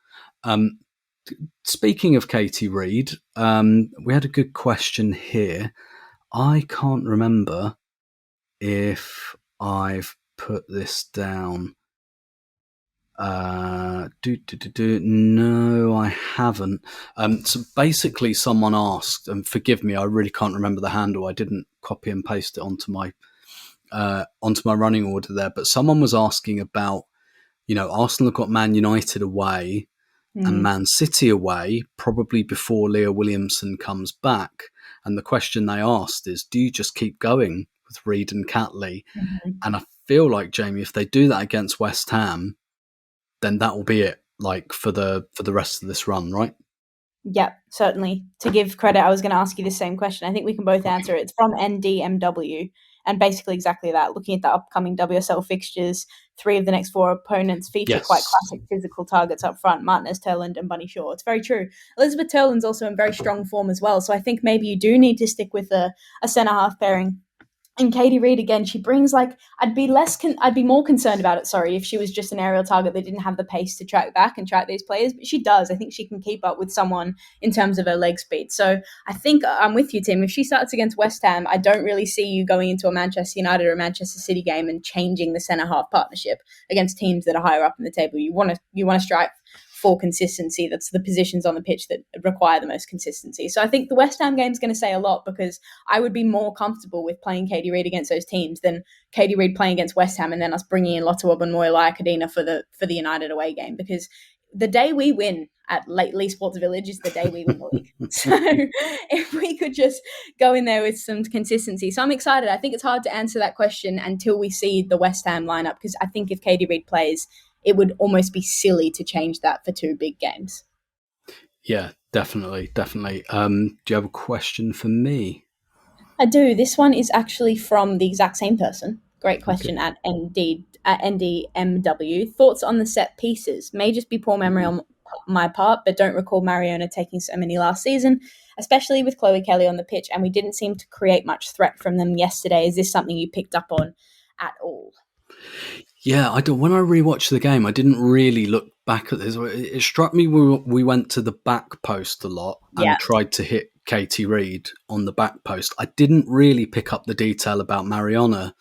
Speaking of Katie Reid, we had a good question here. I can't remember if I've put this down. No, I haven't. So basically, someone asked, and forgive me, I really can't remember the handle. I didn't copy and paste it onto my running order there. But someone was asking about, Arsenal have got Man United away and Man City away, probably before Leah Williamson comes back. And the question they asked is, do you just keep going with Reid and Catley? Mm-hmm. And I feel like, Jamie, if they do that against West Ham, then that will be it, like for the rest of this run, right? Yeah, certainly. To give credit, I was going to ask you the same question. I think we can both answer it. It's from NDMW, and basically exactly that. Looking at the upcoming WSL fixtures, 3 of the next 4 opponents feature quite classic physical targets up front: Martinez, Turland, and Bunny Shaw. It's very true. Elizabeth Turland's also in very strong form as well, so I think maybe you do need to stick with a centre-half pairing. And Katie Reid, again, she brings I'd be more concerned about it, if she was just an aerial target that didn't have the pace to track back and track these players. But she does. I think she can keep up with someone in terms of her leg speed. So I think I'm with you, Tim. If she starts against West Ham, I don't really see you going into a Manchester United or a Manchester City game and changing the centre-half partnership against teams that are higher up in the table. You want to strike for consistency. That's the positions on the pitch that require the most consistency. So I think the West Ham game is going to say a lot, because I would be more comfortable with playing Katie Reid against those teams than Katie Reid playing against West Ham and then us bringing in Lotte Wubben-Moy, Kadina for the United away game, because the day we win at Lee Sports Village is the day we win the league. So if we could just go in there with some consistency. So I'm excited. I think it's hard to answer that question until we see the West Ham lineup, because I think if Katie Reid plays, it would almost be silly to change that for 2 big games. Yeah, definitely. Do you have a question for me? I do. This one is actually from the exact same person. Great question. Okay. at NDMW. Thoughts on the set pieces? May just be poor memory on my part, but don't recall Mariona taking so many last season, especially with Chloe Kelly on the pitch, and we didn't seem to create much threat from them yesterday. Is this something you picked up on at all? Yeah, when I rewatched the game, I didn't really look back at this. It struck me we went to the back post a lot and tried to hit Katie Reid on the back post. I didn't really pick up the detail about Mariona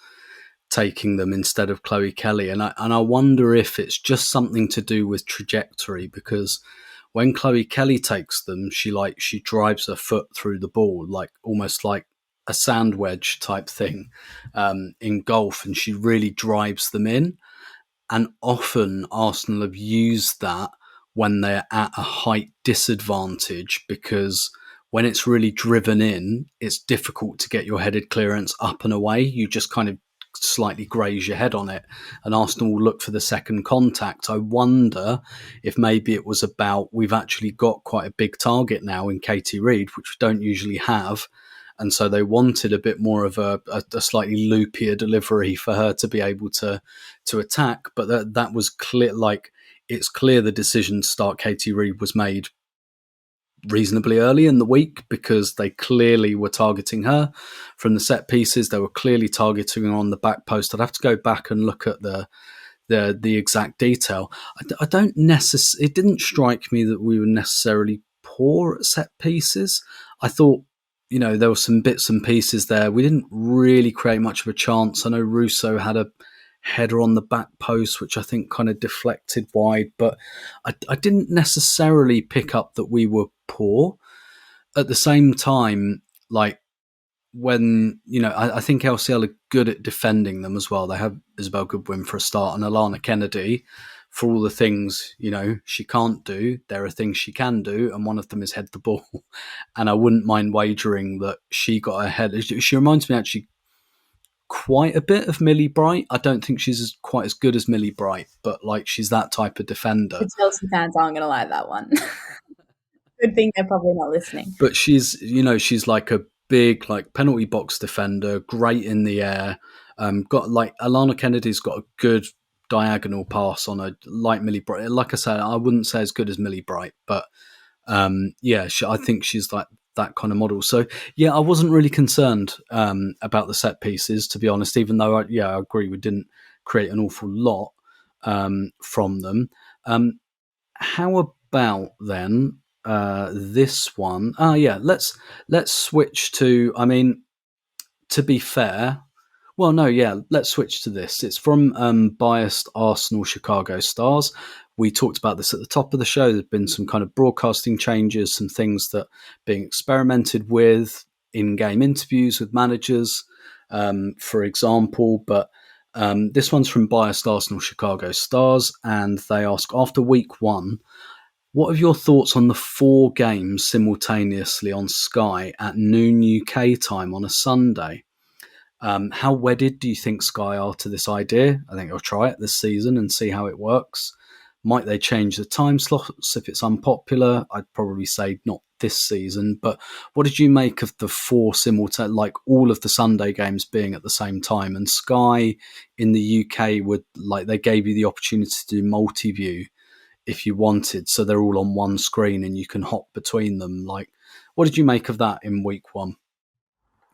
taking them instead of Chloe Kelly, and I wonder if it's just something to do with trajectory, because when Chloe Kelly takes them, she drives her foot through the ball, almost like a sand wedge type thing in golf, and she really drives them in. And often Arsenal have used that when they're at a height disadvantage, because when it's really driven in, it's difficult to get your headed clearance up and away. You just kind of slightly graze your head on it, and Arsenal will look for the second contact. I wonder if maybe it was about, we've actually got quite a big target now in Katie Reid, which we don't usually have. And so they wanted a bit more of a slightly loopier delivery for her to be able to attack. But that was clear. It's clear the decision to start Katie Reid was made reasonably early in the week, because they clearly were targeting her from the set pieces. They were clearly targeting her on the back post. I'd have to go back and look at the exact detail. I don't necessarily. It didn't strike me that we were necessarily poor at set pieces. I thought, there were some bits and pieces there. We didn't really create much of a chance. I know Russo had a header on the back post, which I think kind of deflected wide, but I didn't necessarily pick up that we were poor. At the same time, when, I think LCL are good at defending them as well. They have Isabel Goodwin for a start, and Alana Kennedy, for all the things, she can't do, there are things she can do, and one of them is head the ball. And I wouldn't mind wagering that she got ahead. She reminds me actually quite a bit of Millie Bright. I don't think she's quite as good as Millie Bright, but she's that type of defender. The Chelsea fans aren't going to like that one. Good thing they're probably not listening. But she's like a big penalty box defender, great in the air. Got Alana Kennedy's got a good diagonal pass on a like Millie Bright. Like I said, I wouldn't say as good as Millie Bright, but I think she's like that kind of model. So I wasn't really concerned about the set pieces, to be honest, even though I agree we didn't create an awful lot. from them. How about then this one? Let's switch to. I mean, to be fair, well, no, yeah, let's switch to this. It's from biased Arsenal Chicago Stars. We talked about this at the top of the show. There's been some kind of broadcasting changes, some things that are being experimented with, in-game interviews with managers, for example. But this one's from biased Arsenal Chicago Stars, and they ask, after week one, what are your thoughts on the 4 games simultaneously on Sky at noon UK time on a Sunday? How wedded do you think Sky are to this idea? I think they'll try it this season and see how it works. Might they change the time slots if it's unpopular? I'd probably say not this season. But what did you make of the 4 simultaneous, like all of the Sunday games being at the same time? And Sky in the UK they gave you the opportunity to do multi-view if you wanted, so they're all on one screen and you can hop between them. Like, what did you make of that in week one?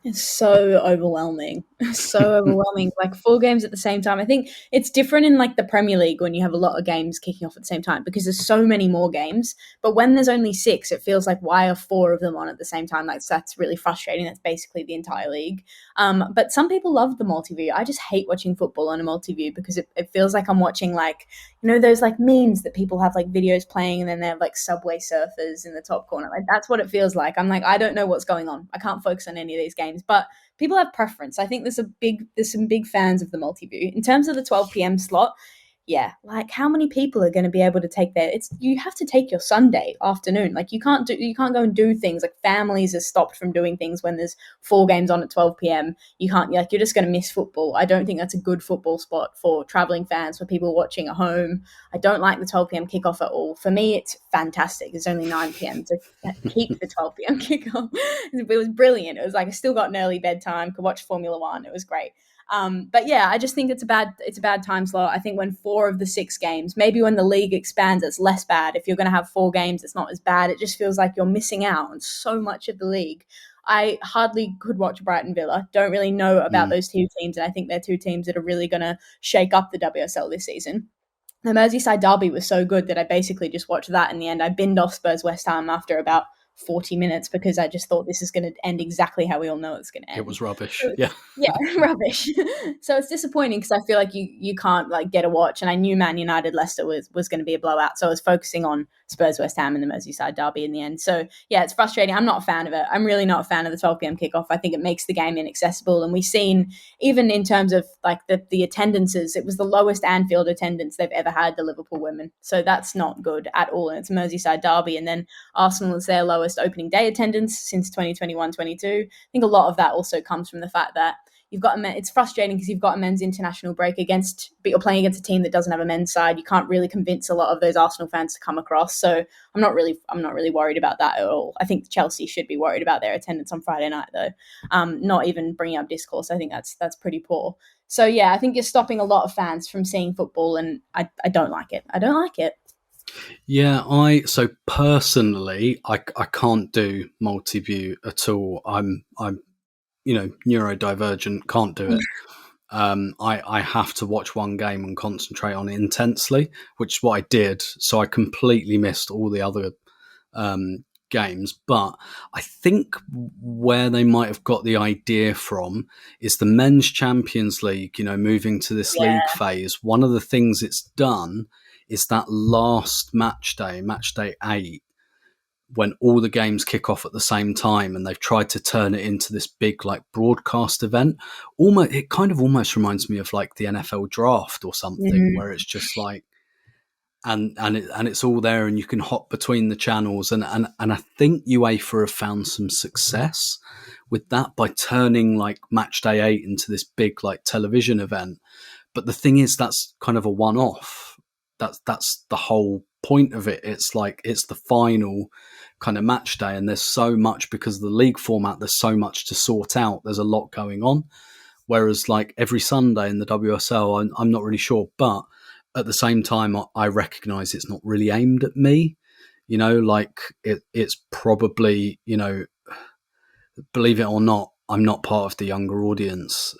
It's so overwhelming. So overwhelming. Like 4 games at the same time. I think it's different in like the Premier League when you have a lot of games kicking off at the same time because there's so many more games. But when there's only 6, it feels like why are 4 of them on at the same time? Like that's really frustrating. That's basically the entire league. But some people love the multi-view. I just hate watching football on a multi-view because it feels like I'm watching like, you know, those like memes that people have like videos playing and then they have like Subway Surfers in the top corner. Like that's what it feels like. I'm like, I don't know what's going on. I can't focus on any of these games. But people have preference. I think there's some big fans of the multi-view. In terms of the 12 p.m. slot, yeah, like how many people are going to be able to take you have to take your Sunday afternoon. Like you can't go and do things like families are stopped from doing things when there's 4 games on at 12 p.m. You can't, like, you're just going to miss football. I don't think that's a good football spot for traveling fans, for people watching at home. I don't like the 12 p.m. kickoff at all. For me, it's fantastic. It's only 9 p.m. to keep the 12 p.m. kickoff. It was brilliant. It was like I still got an early bedtime, could watch Formula One. It was great. But yeah, I just think it's a bad time slot. I think when 4 of the 6 games, maybe when the league expands, it's less bad. If you're going to have 4 games, it's not as bad. It just feels like you're missing out on so much of the league. I hardly could watch Brighton Villa. Don't really know about those 2 teams, and I think they're 2 teams that are really going to shake up the WSL this season. The Merseyside derby was so good that I basically just watched that in the end. I binned off Spurs West Ham after about 40 minutes because I just thought this is going to end exactly how we all know it's going to end. It was rubbish. Yeah, rubbish. So it's disappointing because I feel like you can't like get a watch, and I knew Man United Leicester was going to be a blowout, so I was focusing on Spurs West Ham and the Merseyside derby in the end. So yeah, it's frustrating. I'm not a fan of it. I'm really not a fan of the 12 p.m. kickoff. I think it makes the game inaccessible, and we've seen even in terms of like the attendances, it was the lowest Anfield attendance they've ever had, the Liverpool women. So that's not good at all, and it's a Merseyside derby, and then Arsenal is their lowest opening day attendance since 2021-22. I think a lot of that also comes from the fact that it's frustrating because you've got a men's international break but you're playing against a team that doesn't have a men's side. You can't really convince a lot of those Arsenal fans to come across. So I'm not really worried about that at all. I think Chelsea should be worried about their attendance on Friday night though. Not even bringing up discourse. I think that's pretty poor. So yeah, I think you're stopping a lot of fans from seeing football, and I don't like it. I don't like it. Yeah, so personally, I can't do multi-view at all. I'm neurodivergent, can't do it. I have to watch one game and concentrate on it intensely, which is what I did. So I completely missed all the other games. But I think where they might have got the idea from is the Men's Champions League, moving to this league phase. One of the things it's done is that last match day 8, when all the games kick off at the same time, and they've tried to turn it into this big like broadcast event. It kind of almost reminds me of like the NFL draft or something, where it's just like, and it's all there, and you can hop between the channels, and I think UEFA have found some success with that by turning like match day 8 into this big like television event. But the thing is, that's kind of a one-off. That's the whole point of it. It's like it's the final kind of match day, and there's so much, because of the league format, there's so much to sort out. There's a lot going on. Whereas like every Sunday in the WSL, I'm not really sure, but at the same time, I recognise it's not really aimed at me. Like it's probably, believe it or not, I'm not part of the younger audience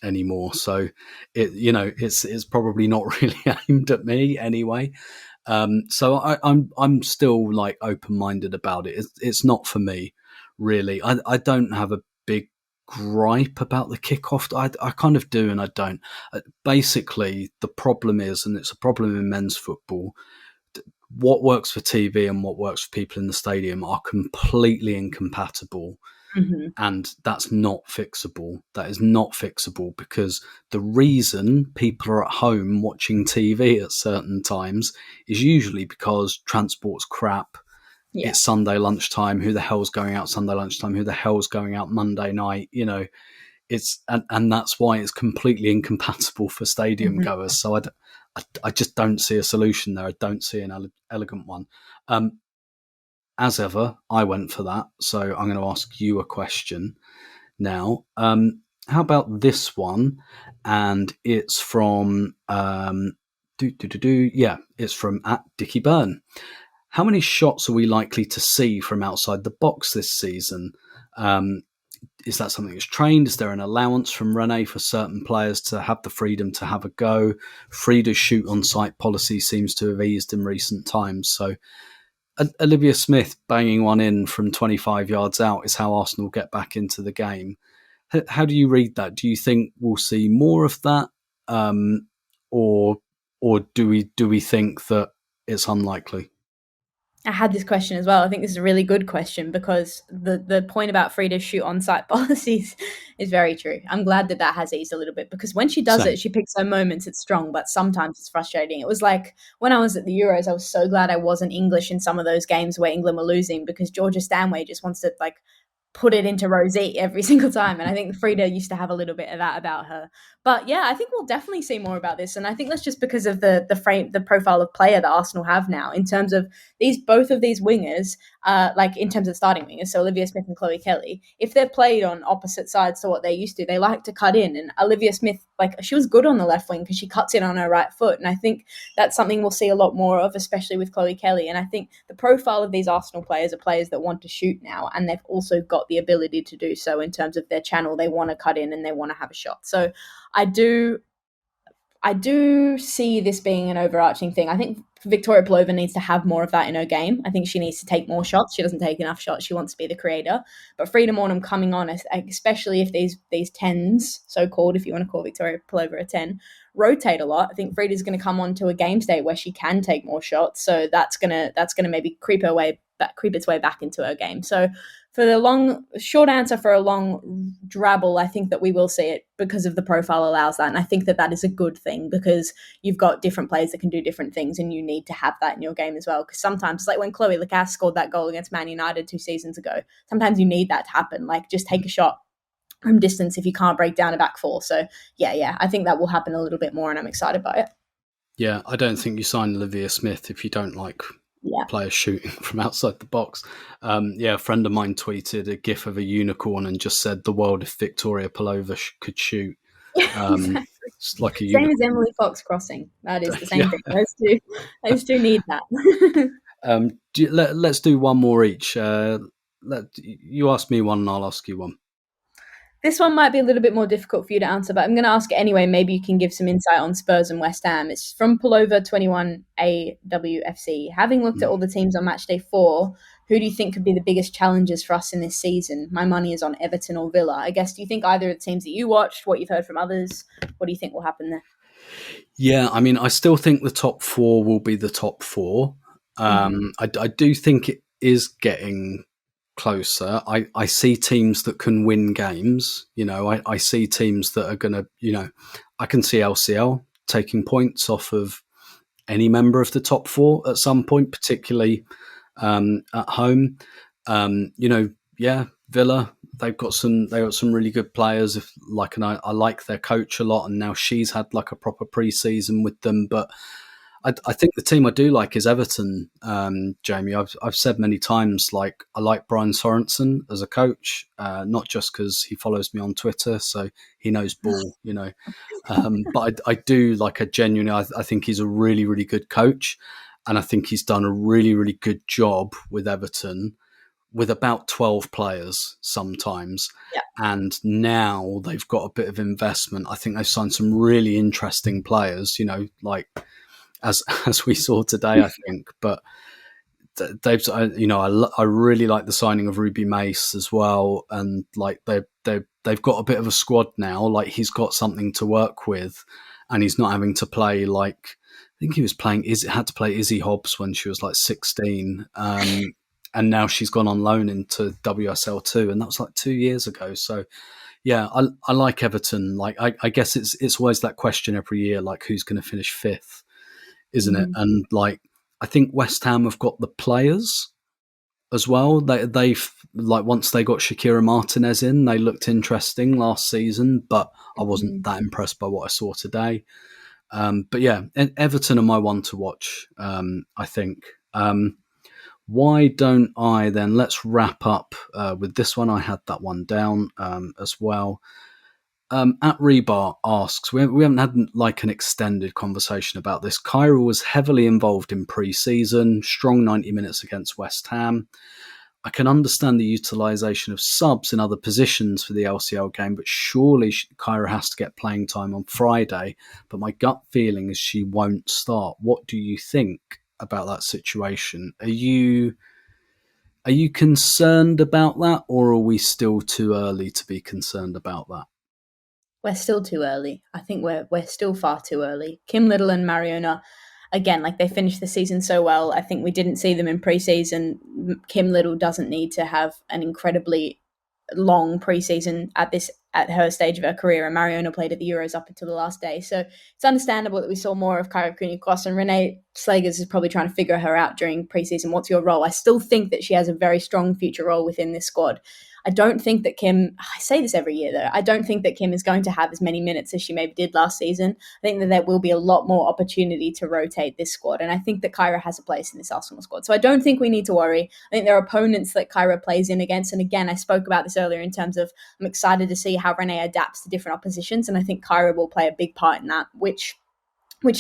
anymore, so it's probably not really aimed at me anyway. So I'm still like open-minded about it. It's not for me, really. I don't have a big gripe about the kickoff. I kind of do and I don't. Basically, the problem is, and it's a problem in men's football, what works for TV and what works for people in the stadium are completely incompatible. Mm-hmm. And that's not fixable. That is not fixable, because the reason people are at home watching TV at certain times is usually because transport's crap. Yeah. It's Sunday lunchtime. Who the hell's going out Sunday lunchtime? Who the hell's going out Monday night? And that's why it's completely incompatible for stadium Mm-hmm. goers. So I just don't see a solution there. I don't see an elegant one. As ever, I went for that. So I'm going to ask you a question now. How about this one? And it's from it's from @Dickie Byrne. How many shots are we likely to see from outside the box this season? Is that something that's trained? Is there an allowance from Renee for certain players to have the freedom to have a go? Frida's shoot on sight policy seems to have eased in recent times. So Olivia Smith banging one in from 25 yards out is how Arsenal get back into the game. How do you read that? Do you think we'll see more of that, or do we think that it's unlikely? I had this question as well. I think this is a really good question, because the point about Frida's shoot on site policies is very true. I'm glad that has eased a little bit, because when she does Same. it, she picks her moments. It's strong, but sometimes it's frustrating. It was like when I was at the Euros, I was so glad I wasn't English in some of those games where England were losing, because Georgia Stanway just wants to like put it into Rosie every single time. And I think Frida used to have a little bit of that about her. But yeah, I think we'll definitely see more about this. And I think that's just because of the profile of player that Arsenal have now, in terms of both of these wingers, like in terms of starting wingers, so Olivia Smith and Chloe Kelly, if they're played on opposite sides to what they used to, they like to cut in. And Olivia Smith, like, she was good on the left wing because she cuts in on her right foot. And I think that's something we'll see a lot more of, especially with Chloe Kelly. And I think the profile of these Arsenal players are players that want to shoot now, and they've also got the ability to do so in terms of their channel. They want to cut in and they want to have a shot. So I do see this being an overarching thing. I think Victoria Pelova needs to have more of that in her game. I think she needs to take more shots. She doesn't take enough shots. She wants to be the creator. But Frida Mornham coming on, especially if these 10s, so-called, if you want to call Victoria Pelova a 10, rotate a lot. I think Frida's going to come on to a game state where she can take more shots. So that's gonna maybe creep its way back into her game. So for the short answer for a long drabble, I think that we will see it, because of the profile allows that. And I think that is a good thing, because you've got different players that can do different things, and you need to have that in your game as well. Because sometimes, like when Chloe Lacasse scored that goal against Man United 2 seasons ago, sometimes you need that to happen. Like, just take a shot from distance if you can't break down a back four. So yeah, I think that will happen a little bit more, and I'm excited by it. Yeah, I don't think you sign Olivia Smith if you don't like players shooting from outside the box. A friend of mine tweeted a gif of a unicorn and just said, "The world if Victoria Pelova could shoot." Exactly. It's like a same unicorn. as Emily Fox crossing. That is the same thing. Those two need that. Let's do one more each. You ask me one and I'll ask you one. This one might be a little bit more difficult for you to answer, but I'm going to ask it anyway. Maybe you can give some insight on Spurs and West Ham. It's from Pelova21AWFC. Having looked at all the teams on match day 4, who do you think could be the biggest challenges for us in this season? My money is on Everton or Villa. I guess, do you think either of the teams that you watched, what you've heard from others, what do you think will happen there? Yeah, I mean, I still think the top 4 will be the top 4. I do think it is getting closer. I see teams that can win games. I see teams that are going to, I can see LCL taking points off of any member of the top 4 at some point, particularly at home. Villa, they've got some really good players. I like their coach a lot, and now she's had like a proper pre-season with them. But I think the team I do like is Everton, Jamie. I've said many times, like, I like Brian Sorensen as a coach, not just because he follows me on Twitter, so he knows ball, but I do like I think he's a really, really good coach, and I think he's done a really, really good job with Everton, with about 12 players sometimes. Yeah. And now they've got a bit of investment. I think they've signed some really interesting players, like as we saw today, I think. But they've, I really like the signing of Ruby Mace as well. And like they've got a bit of a squad now. Like he's got something to work with, and he's not having to play like, I think he was had to play Izzy Hobbs when she was like 16. And now she's gone on loan into WSL2, and that was like 2 years ago. So, yeah, I like Everton. Like, I guess it's always that question every year, like who's going to finish fifth, isn't it? And like, I think West Ham have got the players as well. They've like once they got Shakira Martinez in, they looked interesting last season, but I wasn't that impressed by what I saw today. But yeah, Everton are my one to watch. I think. Why don't I then? Let's wrap up with this one. I had that one down as well. At Rebar asks, we haven't had like an extended conversation about this. Kyra was heavily involved in pre-season, strong 90 minutes against West Ham. I can understand the utilisation of subs in other positions for the LCL game, but surely Kyra has to get playing time on Friday. But my gut feeling is she won't start. What do you think about that situation? Are you concerned about that, or are we still too early to be concerned about that? We're still too early. I think we're still far too early. Kim Little and Mariona, again, like they finished the season so well. I think we didn't see them in preseason. Kim Little doesn't need to have an incredibly long preseason at her stage of her career, and Mariona played at the Euros up until the last day. So it's understandable that we saw more of Kyra Cooney-Cross, and Renee Slagers is probably trying to figure her out during preseason. What's your role? I still think that she has a very strong future role within this squad. I don't think that Kim, I say this every year though, I don't think that Kim is going to have as many minutes as she maybe did last season. I think that there will be a lot more opportunity to rotate this squad. And I think that Kyra has a place in this Arsenal squad. So I don't think we need to worry. I think there are opponents that Kyra plays in against. And again, I spoke about this earlier in terms of I'm excited to see how Renee adapts to different oppositions. And I think Kyra will play a big part in that. Which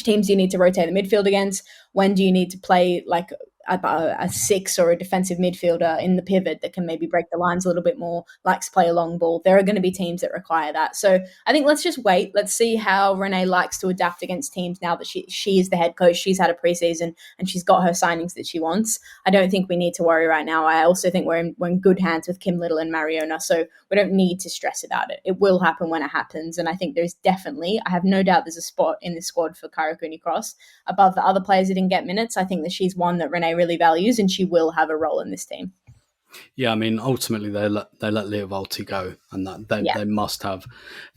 teams do you need to rotate the midfield against? When do you need to play like a six or a defensive midfielder in the pivot that can maybe break the lines a little bit more, likes to play a long ball? There are going to be teams that require that. So I think let's just wait. Let's see how Renee likes to adapt against teams now that she is the head coach. She's had a preseason and she's got her signings that she wants. I don't think we need to worry right now. I also think we're in good hands with Kim Little and Mariona, so we don't need to stress about it. It will happen when it happens. And I think there's definitely, I have no doubt there's a spot in this squad for Kyra Cooney-Cross above the other players that didn't get minutes. I think that she's one that Renee really values, and she will have a role in this team. Yeah, I mean, ultimately they let Leah Wilty go, and that they must have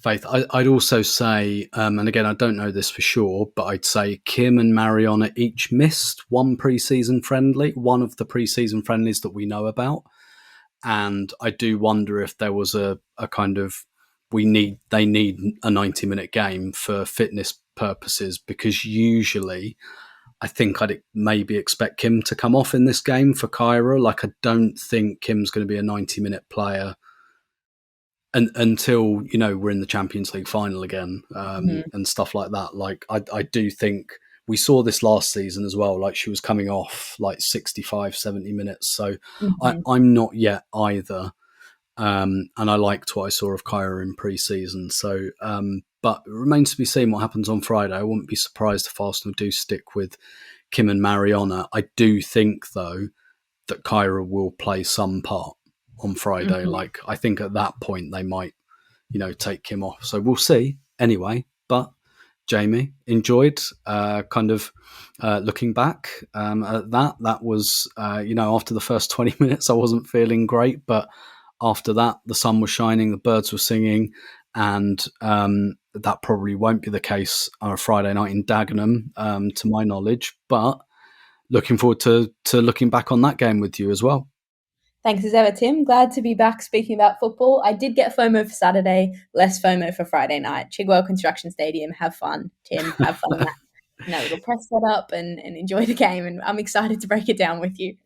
faith. I'd also say, and again, I don't know this for sure, but I'd say Kim and Mariona each missed one preseason friendly, one of the preseason friendlies that we know about, and I do wonder if there was a kind of they need a 90-minute game for fitness purposes, because usually I think I'd maybe expect Kim to come off in this game for Kyra. Like, I don't think Kim's going to be a 90-minute player until, we're in the Champions League final again and stuff like that. Like, I do think we saw this last season as well. Like, she was coming off like 65, 70 minutes. So I'm not yet either. And I liked what I saw of Kyra in pre-season. So, but it remains to be seen what happens on Friday. I wouldn't be surprised if Arsenal do stick with Kim and Mariona. I do think, though, that Kyra will play some part on Friday. Like, I think at that point they might, take Kim off. So we'll see anyway. But Jamie, enjoyed looking back at that. That was, after the first 20 minutes, I wasn't feeling great. But after that, the sun was shining, the birds were singing, and that probably won't be the case on a Friday night in Dagenham, to my knowledge. But looking forward to looking back on that game with you as well. Thanks as ever, Tim. Glad to be back speaking about football. I did get FOMO for Saturday, less FOMO for Friday night. Chigwell Construction Stadium. Have fun, Tim. Have fun in that. Little press set up and enjoy the game. And I'm excited to break it down with you.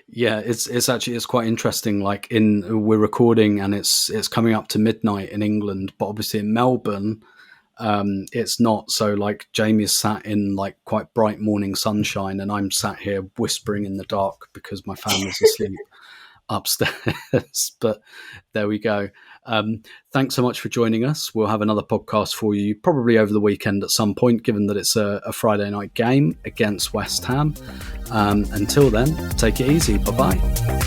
Yeah, it's quite interesting. Like, we're recording and it's coming up to midnight in England, but obviously in Melbourne, it's not. So like, Jamie's sat in like quite bright morning sunshine, and I'm sat here whispering in the dark because my family's asleep. upstairs. But there we go. Thanks so much for joining us. We'll have another podcast for you probably over the weekend at some point, given that it's a Friday night game against West Ham. Until then, take it easy. Bye-bye.